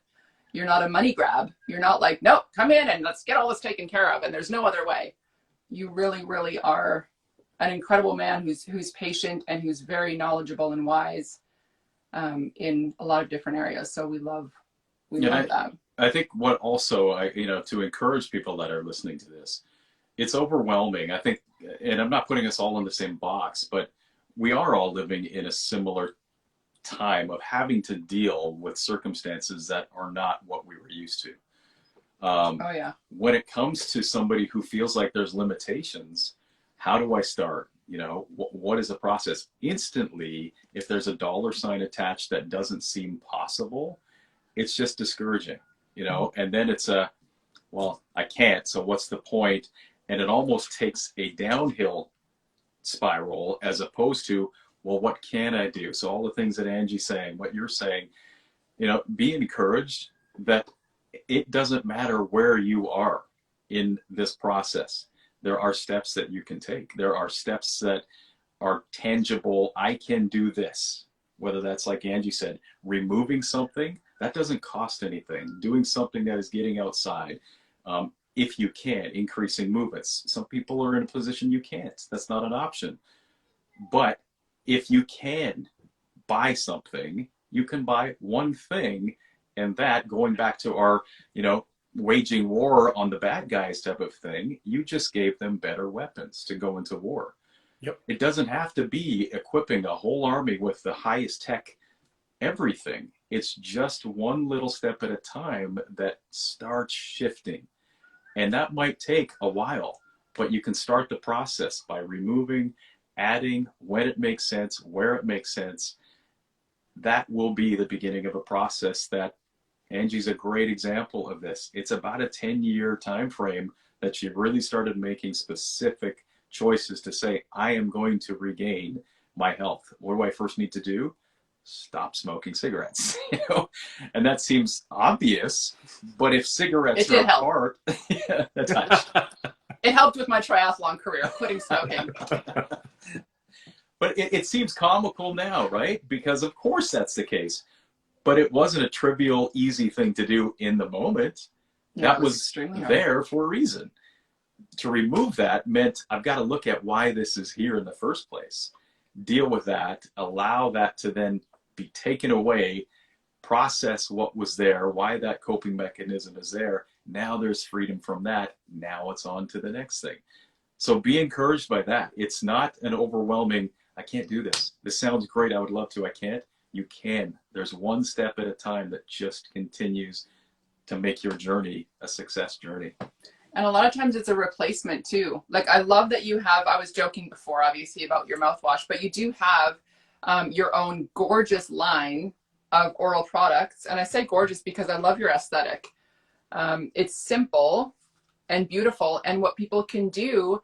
a money grab. You're not like, no, come in and let's get all this taken care of, and there's no other way. You really, really are an incredible man who's patient and who's very knowledgeable and wise in a lot of different areas. So we love that. I think what also, to encourage people that are listening to this, it's overwhelming. I think, and I'm not putting us all in the same box, but we are all living in a similar time of having to deal with circumstances that are not what we were used to. When it comes to somebody who feels like there's limitations, how do I start? You know, what is the process? Instantly, if there's a dollar sign attached that doesn't seem possible, it's just discouraging, and then it's well, I can't, so what's the point? And it almost takes a downhill spiral as opposed to, well, what can I do? So all the things that Angie's saying, what you're saying, be encouraged that it doesn't matter where you are in this process. There are steps that you can take. There are steps that are tangible. I can do this. Whether that's, like Angie said, removing something, that doesn't cost anything. Doing something that is getting outside. If you can, increasing movements. Some people are in a position you can't. That's not an option. But if you can buy something, you can buy one thing And that, going back to our, waging war on the bad guys type of thing, you just gave them better weapons to go into war. Yep. It doesn't have to be equipping a whole army with the highest tech everything. It's just one little step at a time that starts shifting. And that might take a while, but you can start the process by removing, adding when it makes sense, where it makes sense. That will be the beginning of a process that Angi's a great example of this. It's about a 10-year time frame that she really started making specific choices to say, I am going to regain my health. What do I first need to do? Stop smoking cigarettes. And that seems obvious, but if cigarettes are part, yeah, that touched. It helped with my triathlon career, quitting smoking. But it seems comical now, right? Because of course that's the case. But it wasn't a trivial, easy thing to do in the moment. No, that was there for a reason. To remove that meant I've got to look at why this is here in the first place. Deal with that, allow that to then be taken away, process what was there, why that coping mechanism is there. Now there's freedom from that. Now it's on to the next thing. So be encouraged by that. It's not an overwhelming, I can't do this. This sounds great. I would love to. I can't. You can. There's one step at a time that just continues to make your journey a success journey. And a lot of times it's a replacement too. Like I love that you have, I was joking before obviously about your mouthwash, but you do have your own gorgeous line of oral products. And I say gorgeous because I love your aesthetic. It's simple and beautiful. And what people can do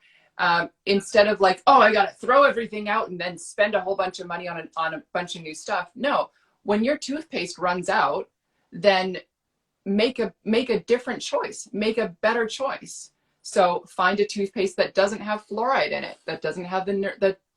instead of like, oh, I got to throw everything out and then spend a whole bunch of money on a bunch of new stuff. No, when your toothpaste runs out, then make a different choice, make a better choice. So find a toothpaste that doesn't have fluoride in it, that doesn't have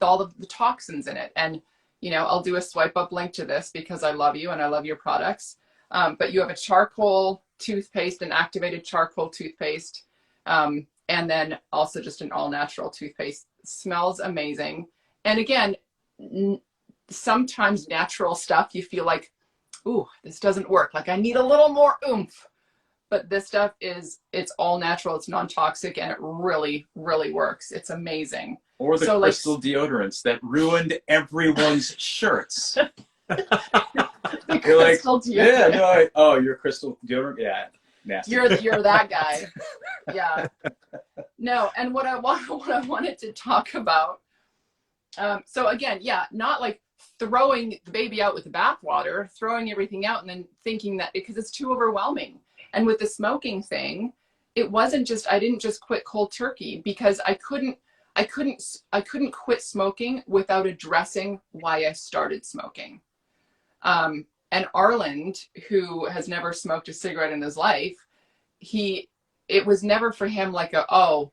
all of the toxins in it. And, I'll do a swipe up link to this because I love you and I love your products. But you have a charcoal toothpaste, an activated charcoal toothpaste, and then also just an all natural toothpaste. Smells amazing. And again, sometimes natural stuff, you feel like, ooh, this doesn't work. Like I need a little more oomph. But this stuff it's all natural, it's non-toxic, and it really, really works. It's amazing. Or the crystal deodorants that ruined everyone's shirts. The crystal deodorant. Yeah, your crystal deodorant, yeah, nasty. You're that guy. Yeah. No, and what I wanted to talk about. So again, yeah, not like throwing the baby out with the bathwater, throwing everything out and then thinking that because it's too overwhelming. And with the smoking thing, it wasn't just, I didn't just quit cold turkey because I couldn't quit smoking without addressing why I started smoking. And Arlynd, who has never smoked a cigarette in his life, it was never for him like a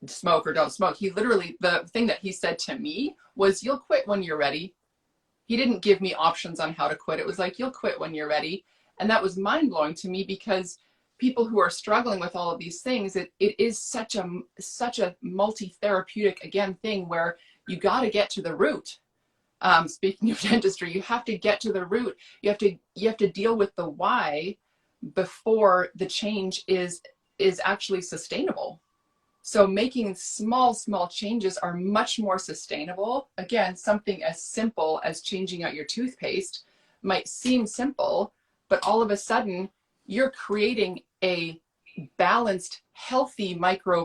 smoke or don't smoke. He literally, the thing that he said to me was, you'll quit when you're ready. He didn't give me options on how to quit. It was like, you'll quit when you're ready. And that was mind blowing to me because people who are struggling with all of these things, it is such a multi-therapeutic, again, thing where you got to get to the root. Speaking of dentistry, you have to get to the root. You have to deal with the why before the change is actually sustainable. So making small changes are much more sustainable. Again, something as simple as changing out your toothpaste might seem simple, but all of a sudden you're creating a balanced, healthy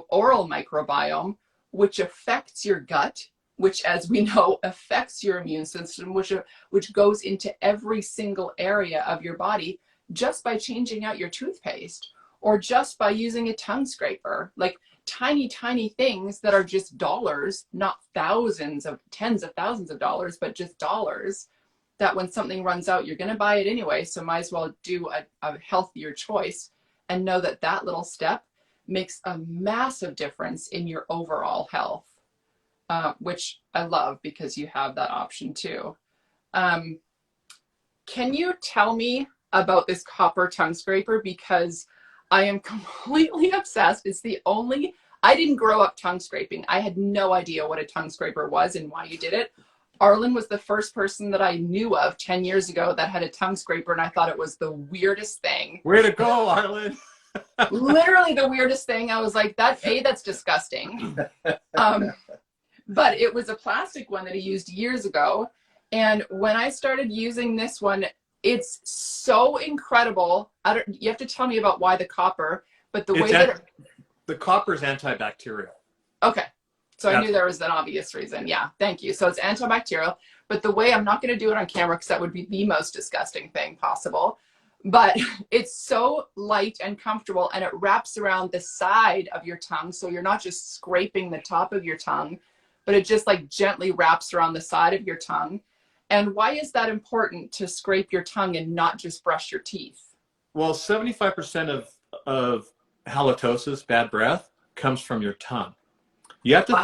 oral microbiome, which affects your gut, which, as we know, affects your immune system, which goes into every single area of your body just by changing out your toothpaste or just by using a tongue scraper. Like tiny things that are just dollars, not tens of thousands of dollars, but just dollars, that when something runs out, you're going to buy it anyway. So might as well do a healthier choice and know that that little step makes a massive difference in your overall health, which I love because you have that option too. Can you tell me about this copper tongue scraper? Because I am completely obsessed. I didn't grow up tongue scraping. I had no idea what a tongue scraper was and why you did it. Arlynd was the first person that I knew of 10 years ago that had a tongue scraper, and I thought it was the weirdest thing. Way to go, Arlynd. Literally the weirdest thing. I was like, that's disgusting. But it was a plastic one that he used years ago. And when I started using this one, it's so incredible. You have to tell me about why the copper, but the copper is antibacterial. Okay. So I knew there was an obvious reason. Yeah, thank you. So it's antibacterial, but the way, I'm not going to do it on camera because that would be the most disgusting thing possible, but it's so light and comfortable, and it wraps around the side of your tongue. So you're not just scraping the top of your tongue, but it just like gently wraps around the side of your tongue. And why is that important to scrape your tongue and not just brush your teeth? Well, 75% of halitosis, bad breath, comes from your tongue. You have to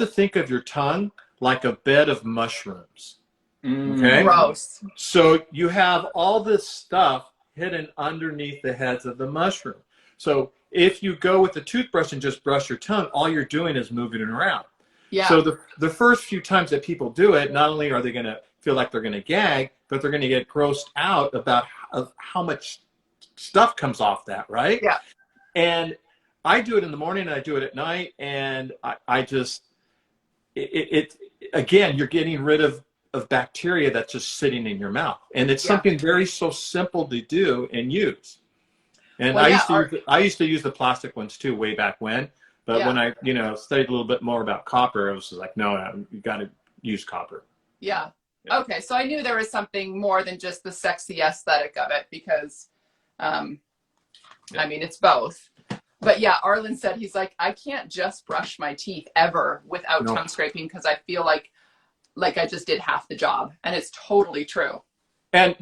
think of your tongue like a bed of mushrooms. Okay? Gross. So you have all this stuff hidden underneath the heads of the mushroom. So if you go with the toothbrush and just brush your tongue, all you're doing is moving it around. Yeah. So the first few times that people do it, not only are they going to feel like they're going to gag, but they're going to get grossed out about how much stuff comes off that, right? Yeah. And I do it in the morning and I do it at night, and I just, again, you're getting rid of bacteria that's just sitting in your mouth. And it's something so simple to do and use. And I used to use the plastic ones too, way back when. But when I, studied a little bit more about copper, I was like, no, you got to use copper. Yeah. Okay. So I knew there was something more than just the sexy aesthetic of it, because, I mean, it's both. But yeah, Arlynd said, he's like, I can't just brush my teeth ever without tongue scraping, because I feel like I just did half the job. And it's totally true. And,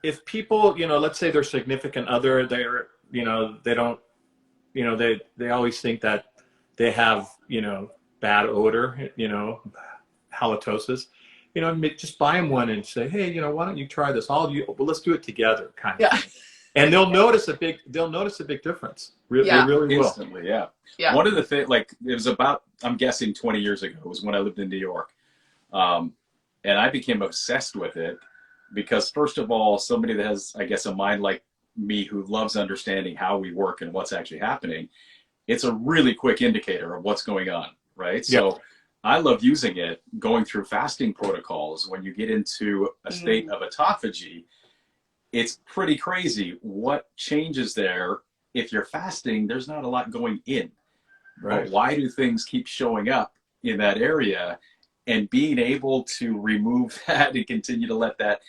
if people, let's say their significant other, they're, they don't, they always think that they have, bad odor, halitosis, just buy them one and say, hey, why don't you try this? Well, let's do it together, kind of thing. And they'll notice a big difference. They really will. Instantly, yeah. One of the things, like, it was about, I'm guessing 20 years ago, was when I lived in New York. And I became obsessed with it because, first of all, somebody that has, I guess, a mind like me who loves understanding how we work and what's actually happening, it's a really quick indicator of what's going on, right? So I love using it, going through fasting protocols. When you get into a state of autophagy, it's pretty crazy what changes there. If you're fasting, there's not a lot going in. Right. But why do things keep showing up in that area? And being able to remove that and continue to let that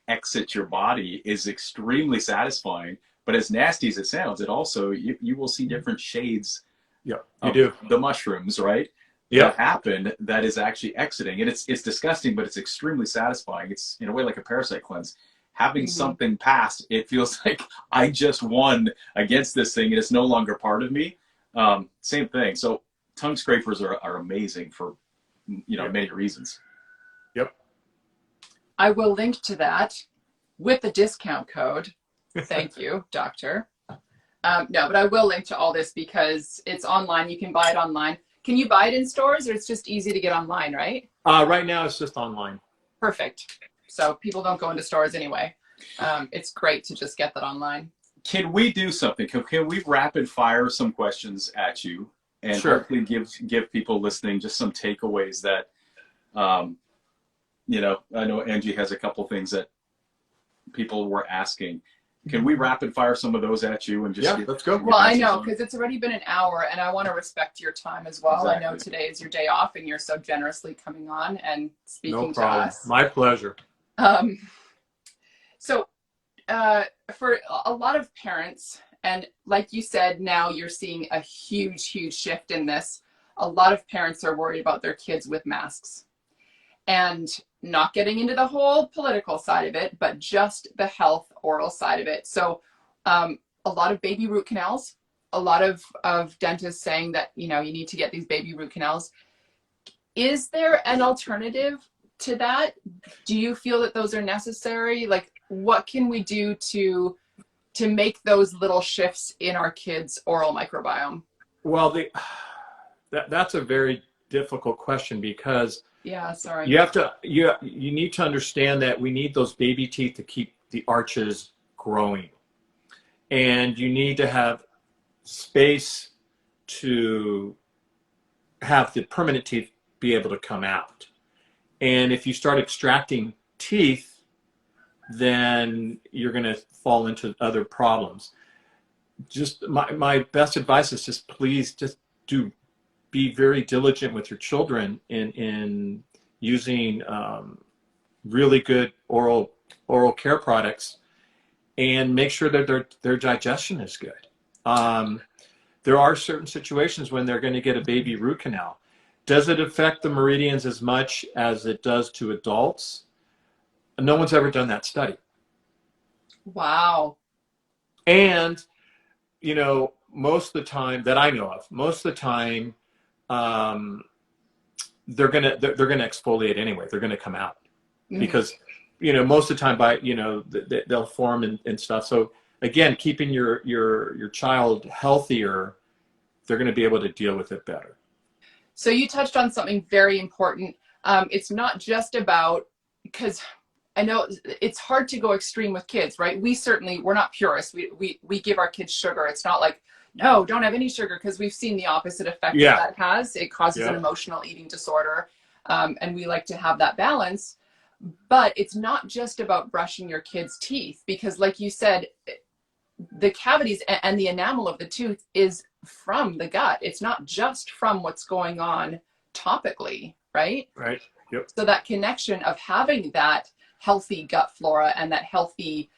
exit your body is extremely satisfying. But as nasty as it sounds, it also, you will see different shades of the mushrooms, right? That happen that is actually exiting. And it's disgusting, but it's extremely satisfying. It's in a way like a parasite cleanse. Having something pass, it feels like I just won against this thing and it's no longer part of me. Same thing. So tongue scrapers are amazing for, many reasons. Yep. I will link to that with the discount code. Thank you, doctor. No, but I will link to all this because it's online. You can buy it online. Can you buy it in stores, or it's just easy to get online, right? Right now it's just online. Perfect. So people don't go into stores anyway. It's great to just get that online. Can we do something? Can we rapid fire some questions at you and hopefully give people listening just some takeaways that, I know Angi has a couple things that people were asking. Can we rapid fire some of those at you and just let's go. Well, I know, because it's already been an hour and I want to respect your time as well. Exactly. I know today is your day off and you're so generously coming on and speaking to us. My pleasure. So for a lot of parents, and like you said, now you're seeing a huge shift in this. A lot of parents are worried about their kids with masks, and not getting into the whole political side of it, but just the health oral side of it. So a lot of baby root canals, a lot of dentists saying that, you need to get these baby root canals. Is there an alternative to that? Do you feel that those are necessary? Like, what can we do to make those little shifts in our kids' oral microbiome? Well, that's a very difficult question because Yeah, sorry. you need to understand that we need those baby teeth to keep the arches growing, and you need to have space to have the permanent teeth be able to come out. And if you start extracting teeth, then you're going to fall into other problems. Just my best advice is just please just be very diligent with your children in using really good oral care products, and make sure that their digestion is good. There are certain situations when they're going to get a baby root canal. Does it affect the meridians as much as it does to adults? No one's ever done that study. Wow. And, you know, most of the time that I know of, most of the time, they're gonna exfoliate anyway. They're gonna come out because, you know, most of the time they'll form and stuff. So again, keeping your child healthier, they're going to be able to deal with it better. So you touched on something very important. It's not just about, because I know it's hard to go extreme with kids, right? We're not purists. We give our kids sugar. It's not like, no, don't have any sugar, because we've seen the opposite effect that has. It causes an emotional eating disorder. And we like to have that balance. But it's not just about brushing your kids' teeth, because like you said, the cavities and the enamel of the tooth is from the gut. It's not just from what's going on topically, right? Right. Yep. So that connection of having that healthy gut flora and that healthy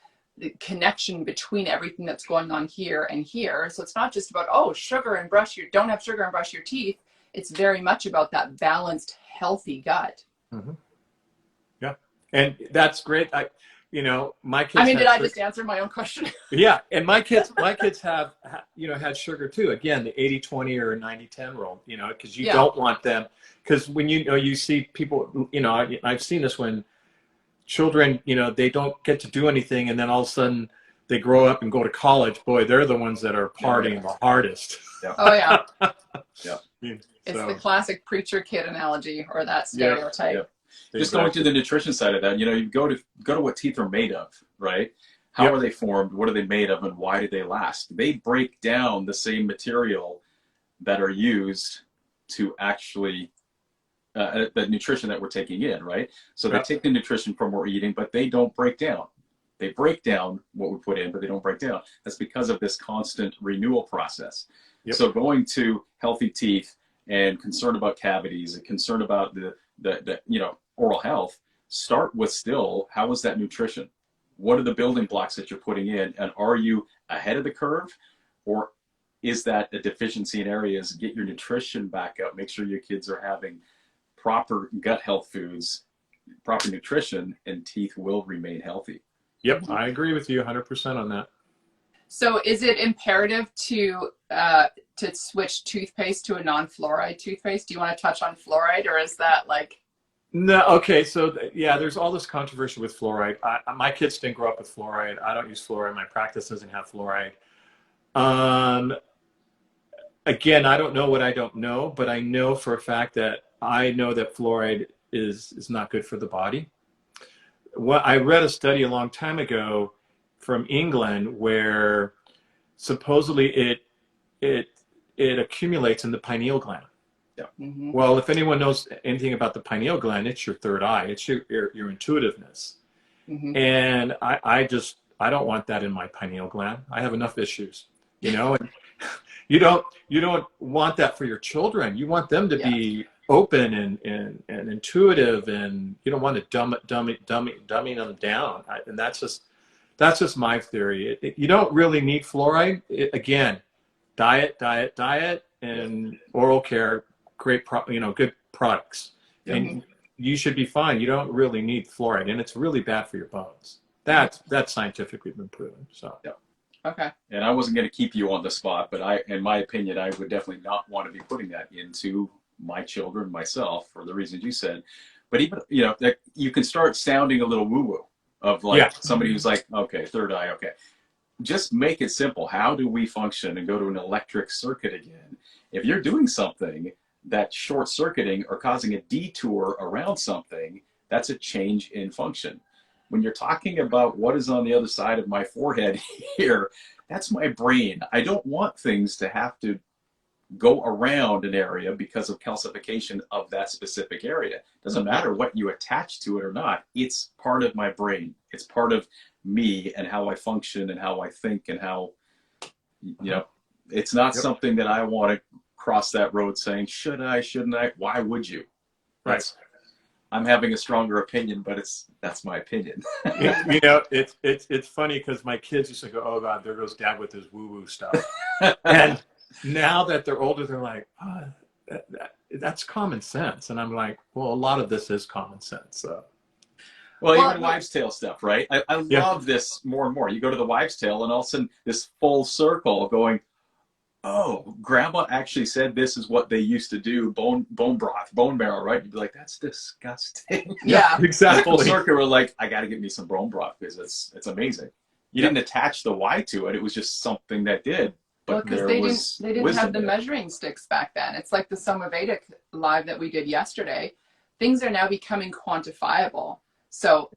connection between everything that's going on here and here. So it's not just about, oh, don't have sugar and brush your teeth. It's very much about that balanced, healthy gut. Mm-hmm. Yeah. And that's great. My kids. I mean, did I just answer my own question? Yeah. And my kids have, had sugar too. Again, the 80-20 or 90-10 rule, because you don't want them, because when you see people, I've seen this when children, they don't get to do anything, and then all of a sudden they grow up and go to college. Boy, they're the ones that are partying the hardest. Yeah. Oh yeah. Yeah. It's the classic preacher kid analogy, or that stereotype. Yeah. Just going to the nutrition side of that, you go to what teeth are made of, right? How are they formed? What are they made of? And why do they last? They break down the same material that are used to actually the nutrition that we're taking in, right? So they take the nutrition from what we're eating, but they don't break down. They break down what we put in, but they don't break down. That's because of this constant renewal process. Yep. So going to healthy teeth and concern about cavities and concern about the oral health, start with still, how is that nutrition? What are the building blocks that you're putting in? And are you ahead of the curve, or is that a deficiency in areas? Get your nutrition back up. Make sure your kids are having proper gut health foods, proper nutrition, and teeth will remain healthy. Yep, I agree with you 100% on that. So is it imperative to switch toothpaste to a non-fluoride toothpaste? Do you want to touch on fluoride, or is that like... No, okay, so there's all this controversy with fluoride. My kids didn't grow up with fluoride. I don't use fluoride. My practice doesn't have fluoride. Again, I don't know what I don't know, but I know for a fact that I know that fluoride is not good for the body. I read a study a long time ago from England where supposedly it accumulates in the pineal gland. Yeah. Mm-hmm. Well, if anyone knows anything about the pineal gland, it's your third eye. It's your intuitiveness. Mm-hmm. And I don't want that in my pineal gland. I have enough issues, and you don't want that for your children. You want them to be open and intuitive, and you don't want to dumbing them down. And that's just my theory. You don't really need fluoride. Again, diet, and oral care. Great, good products, and you should be fine. You don't really need fluoride, and it's really bad for your bones. That's scientifically been proven. So okay. And I wasn't going to keep you on the spot, but in my opinion, I would definitely not want to be putting that into my children, myself, for the reasons you said. But even that you can start sounding a little woo-woo of like somebody who's like, okay, third eye, okay. Just make it simple. How do we function and go to an electric circuit again? If you're doing something that short circuiting or causing a detour around something, that's a change in function. When you're talking about what is on the other side of my forehead here, that's my brain. I don't want things to have to go around an area because of calcification of that specific area. Doesn't matter what you attach to it or not. It's part of my brain. It's part of me and how I function and how I think and how, it's not something that I want to cross that road saying, should I, shouldn't I? Why would you? Right. I'm having a stronger opinion, but that's my opinion. It's funny because my kids used to go, oh God, there goes Dad with his woo-woo stuff. And now that they're older, they're like, oh, that's common sense. And I'm like, well, a lot of this is common sense. So. Well, even wives' tale stuff, right? I love this more and more. You go to the wives' tale and all of a sudden this full circle going, oh, grandma actually said this is what they used to do, bone broth, bone marrow, right? You'd be like, that's disgusting. Yeah, exactly. Full circle, we're like, I got to get me some bone broth because it's amazing. You didn't attach the why to it. It was just something that did. But because they didn't have the measuring sticks back then. It's like the Somavedic live that we did yesterday. Things are now becoming quantifiable. So,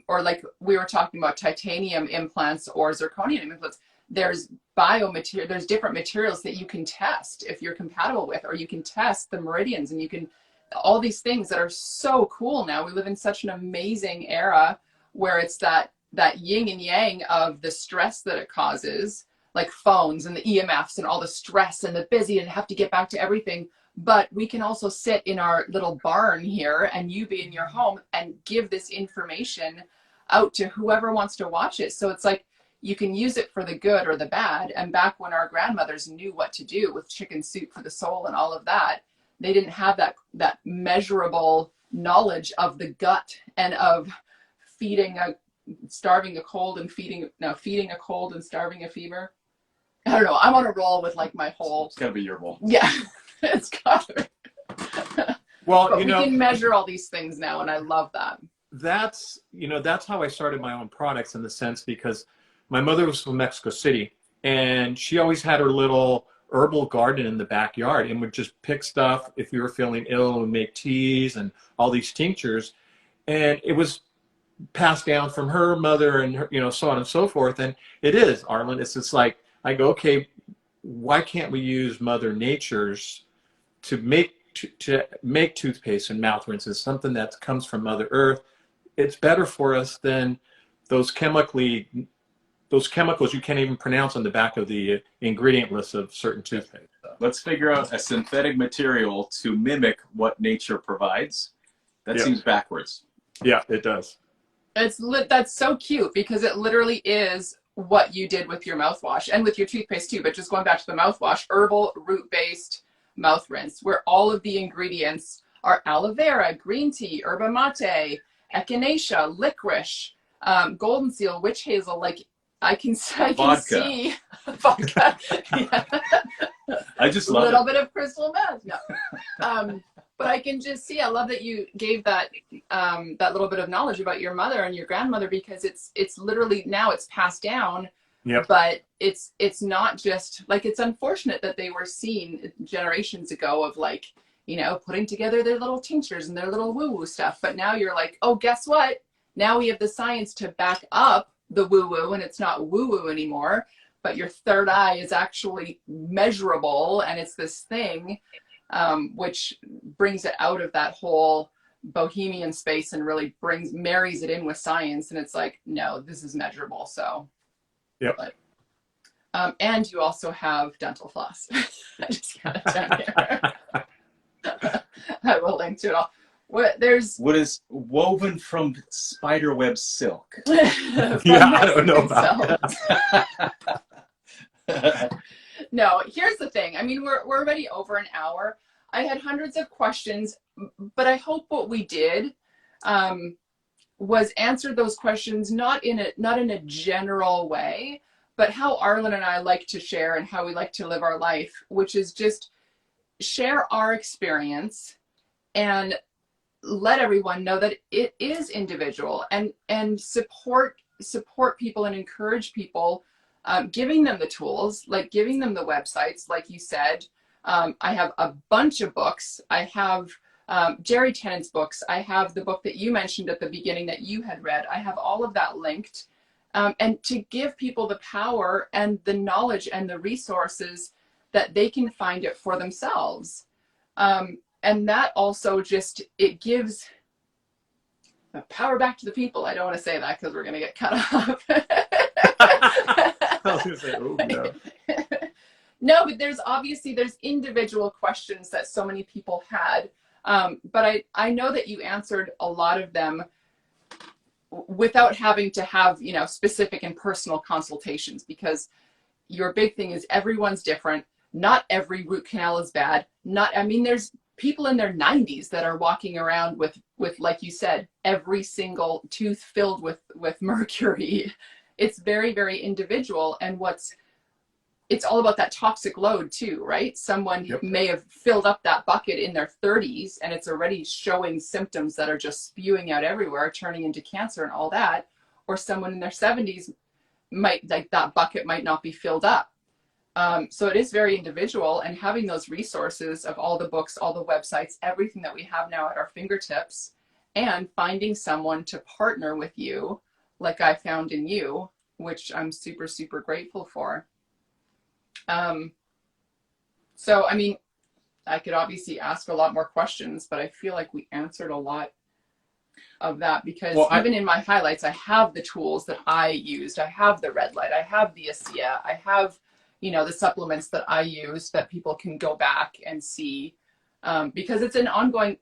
or like we were talking about titanium implants or zirconium implants. There's biomaterial, there's different materials that you can test if you're compatible with, or you can test the Meridians, and you can, all these things that are so cool now. We live in such an amazing era where it's that yin and yang of the stress that it causes, like phones and the EMFs and all the stress and the busy and have to get back to everything. But we can also sit in our little barn here and you be in your home and give this information out to whoever wants to watch it. So it's like, you can use it for the good or the bad. And back when our grandmothers knew what to do with chicken soup for the soul and all of that, they didn't have that measurable knowledge of the gut and of starving a cold and feeding a cold and starving a fever. I don't know. I'm on a roll with like my whole. It's gotta be your role. Yeah, it's gotta. Well, but we can measure all these things now, and I love that. That's how I started my own products in the sense because my mother was from Mexico City, and she always had her little herbal garden in the backyard and would just pick stuff if we were feeling ill and make teas and all these tinctures. And it was passed down from her mother and her, so on and so forth. And it is, Arlynd, it's just like, I go, okay, why can't we use Mother Nature's to make toothpaste and mouth rinses, something that comes from Mother Earth? It's better for us than those chemicals you can't even pronounce on the back of the ingredient list of certain toothpaste. Let's figure out a synthetic material to mimic what nature provides. That seems backwards. Yeah, it does. That's so cute because it literally is what you did with your mouthwash and with your toothpaste too. But just going back to the mouthwash, herbal root-based mouth rinse, where all of the ingredients are aloe vera, green tea, yerba mate, echinacea, licorice, golden seal, witch hazel. Like I can see vodka. Yeah. I just love a little bit of crystal meth. No. But I can just see, I love that you gave that little bit of knowledge about your mother and your grandmother, because it's literally now it's passed down. Yep. But it's not just like, it's unfortunate that they were seen generations ago of like, putting together their little tinctures and their little woo-woo stuff. But now you're like, oh, guess what? Now we have the science to back up the woo-woo, and it's not woo-woo anymore, but your third eye is actually measurable, and it's this thing, which brings it out of that whole bohemian space and really marries it in with science. And it's like, no, this is measurable. So, yep. But, and you also have dental floss. I just got it down here. I will link to it all. What is woven from spiderweb silk? I don't know about that. No, here's the thing. I mean, we're already over an hour. I had hundreds of questions, but I hope what we did was answer those questions not in a general way, but how Arlynd and I like to share and how we like to live our life, which is just share our experience and let everyone know that it is individual, and support people and encourage people, giving them the tools, like giving them the websites, like you said, I have a bunch of books. I have Jerry Tennant's books. I have the book that you mentioned at the beginning that you had read. I have all of that linked. And to give people the power and the knowledge and the resources that they can find it for themselves. And that also just, it gives the power back to the people. I don't want to say that because we're going to get cut off. I was going to say, oh, no. No, but there's individual questions that so many people had. But I know that you answered a lot of them without having to have, you know, specific and personal consultations, because your big thing is everyone's different. Not every root canal is bad. There's people in their 90s that are walking around with, like you said, every single tooth filled with mercury. It's very, very individual. And it's all about that toxic load too, right? Someone may have filled up that bucket in their 30s and it's already showing symptoms that are just spewing out everywhere, turning into cancer and all that. Or someone in their 70s that bucket might not be filled up. So it is very individual, and having those resources of all the books, all the websites, everything that we have now at our fingertips, and finding someone to partner with you, like I found in you, which I'm super, super grateful for. So, I mean, I could obviously ask a lot more questions, but I feel like we answered a lot of that, because even in my highlights, I have the tools that I used. I have the red light, I have the ASEA, I have, you know, the supplements that I use that people can go back and see, because it's an ongoing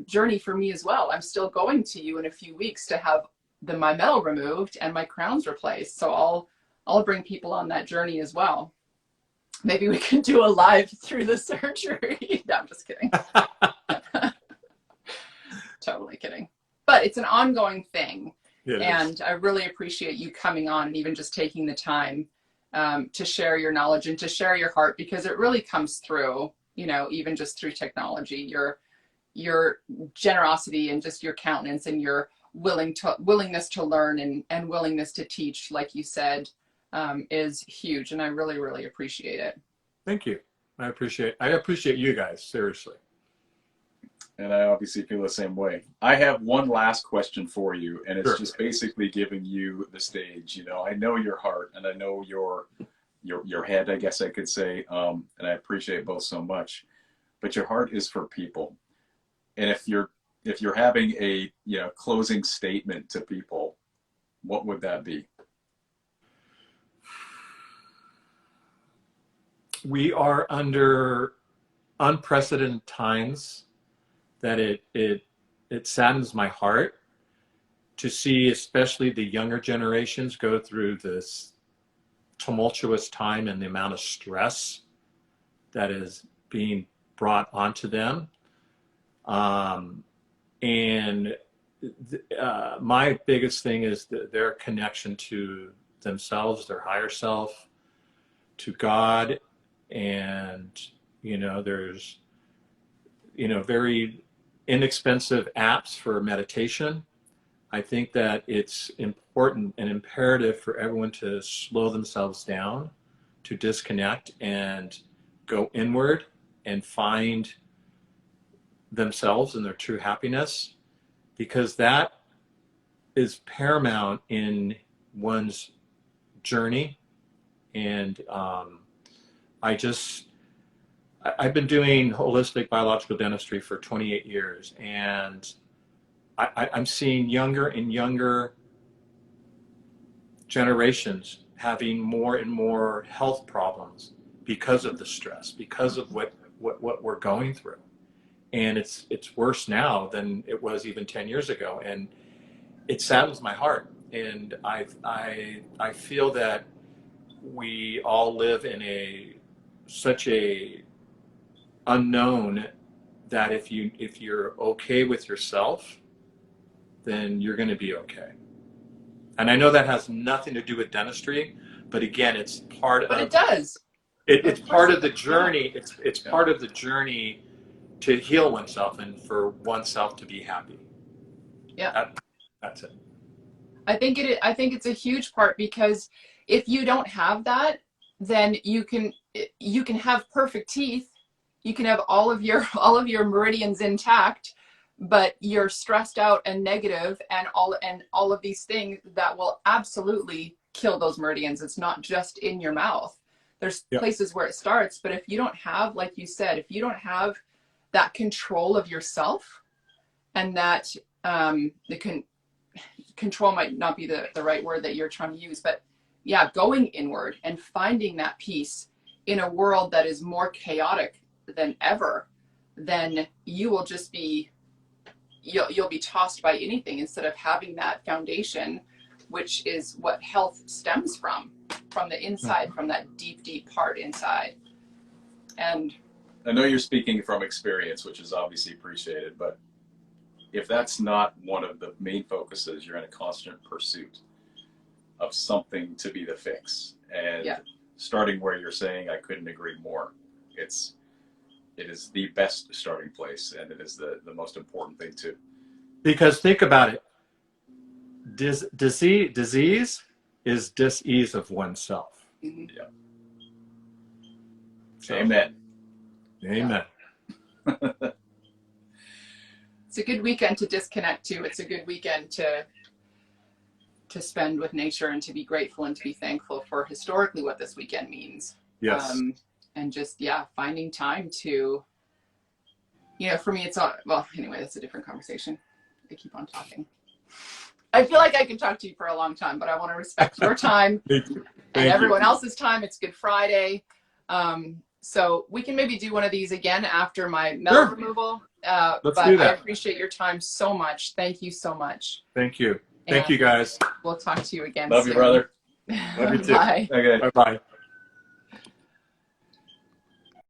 journey for me as well. I'm still going to you in a few weeks to have my metal removed and my crowns replaced. So I'll bring people on that journey as well. Maybe we can do a live through the surgery. No, I'm just kidding. Totally kidding. But it's an ongoing thing. And I really appreciate you coming on and even just taking the time to share your knowledge and to share your heart, because it really comes through, you know, even just through technology, your generosity and just your countenance and your willingness to learn and willingness to teach, like you said, is huge. And I really, really appreciate it. Thank you. I appreciate you guys, seriously. And I obviously feel the same way. I have one last question for you, and it's just basically giving you the stage. You know, I know your heart and I know your head, I guess I could say, and I appreciate both so much. But your heart is for people. And if you're having a, you know, closing statement to people, what would that be? We are under unprecedented times that it saddens my heart to see, especially the younger generations, go through this tumultuous time and the amount of stress that is being brought onto them. My biggest thing is their connection to themselves, their higher self, to God. And, you know, there's, you know, very inexpensive apps for meditation. I think that it's important and imperative for everyone to slow themselves down, to disconnect and go inward and find themselves and their true happiness, because that is paramount in one's journey. And I've been doing holistic biological dentistry for 28 years, and I'm seeing younger and younger generations having more and more health problems because of the stress, because of what we're going through. And it's worse now than it was even 10 years ago. And it saddens my heart. And I feel that we all live in such a unknown, that if you're okay with yourself, then you're going to be okay. And I know that has nothing to do with dentistry, but again, it's part of. But it does. It's part of the journey. It's part of the journey to heal oneself and for oneself to be happy. Yeah. That's it. I think it's a huge part, because if you don't have that, then you can have perfect teeth you can have all of your meridians intact, but you're stressed out and negative and all of these things that will absolutely kill those meridians. It's not just in your mouth. There's places where it starts, but if you don't have, like you said, if you don't have that control of yourself, and that control might not be the right word that you're trying to use, but yeah, going inward and finding that peace in a world that is more chaotic than ever, then you will just be, you'll be tossed by anything instead of having that foundation, which is what health stems from the inside, from that deep, deep part inside. And I know you're speaking from experience, which is obviously appreciated, but if that's not one of the main focuses, you're in a constant pursuit of something to be the fix. And starting where you're saying, I couldn't agree more. It is the best starting place, and it is the most important thing too. Because think about it. Disease is dis-ease of oneself. mm-hmm. Yeah. So, Amen. Amen. It's a good weekend to disconnect too. It's a good weekend to spend with nature and to be grateful and to be thankful for historically what this weekend means. Yes. And just, finding time to, for me, it's all, well, anyway, that's a different conversation. I keep on talking. I feel like I can talk to you for a long time, but I want to respect your time and everyone else's time. It's Good Friday. So we can maybe do one of these again after my metal removal. Let's but do that. I appreciate your time so much. Thank you so much. Thank you. Thank you, guys. We'll talk to you again Love soon. you, brother. Love you too. Bye. Okay. Bye-bye.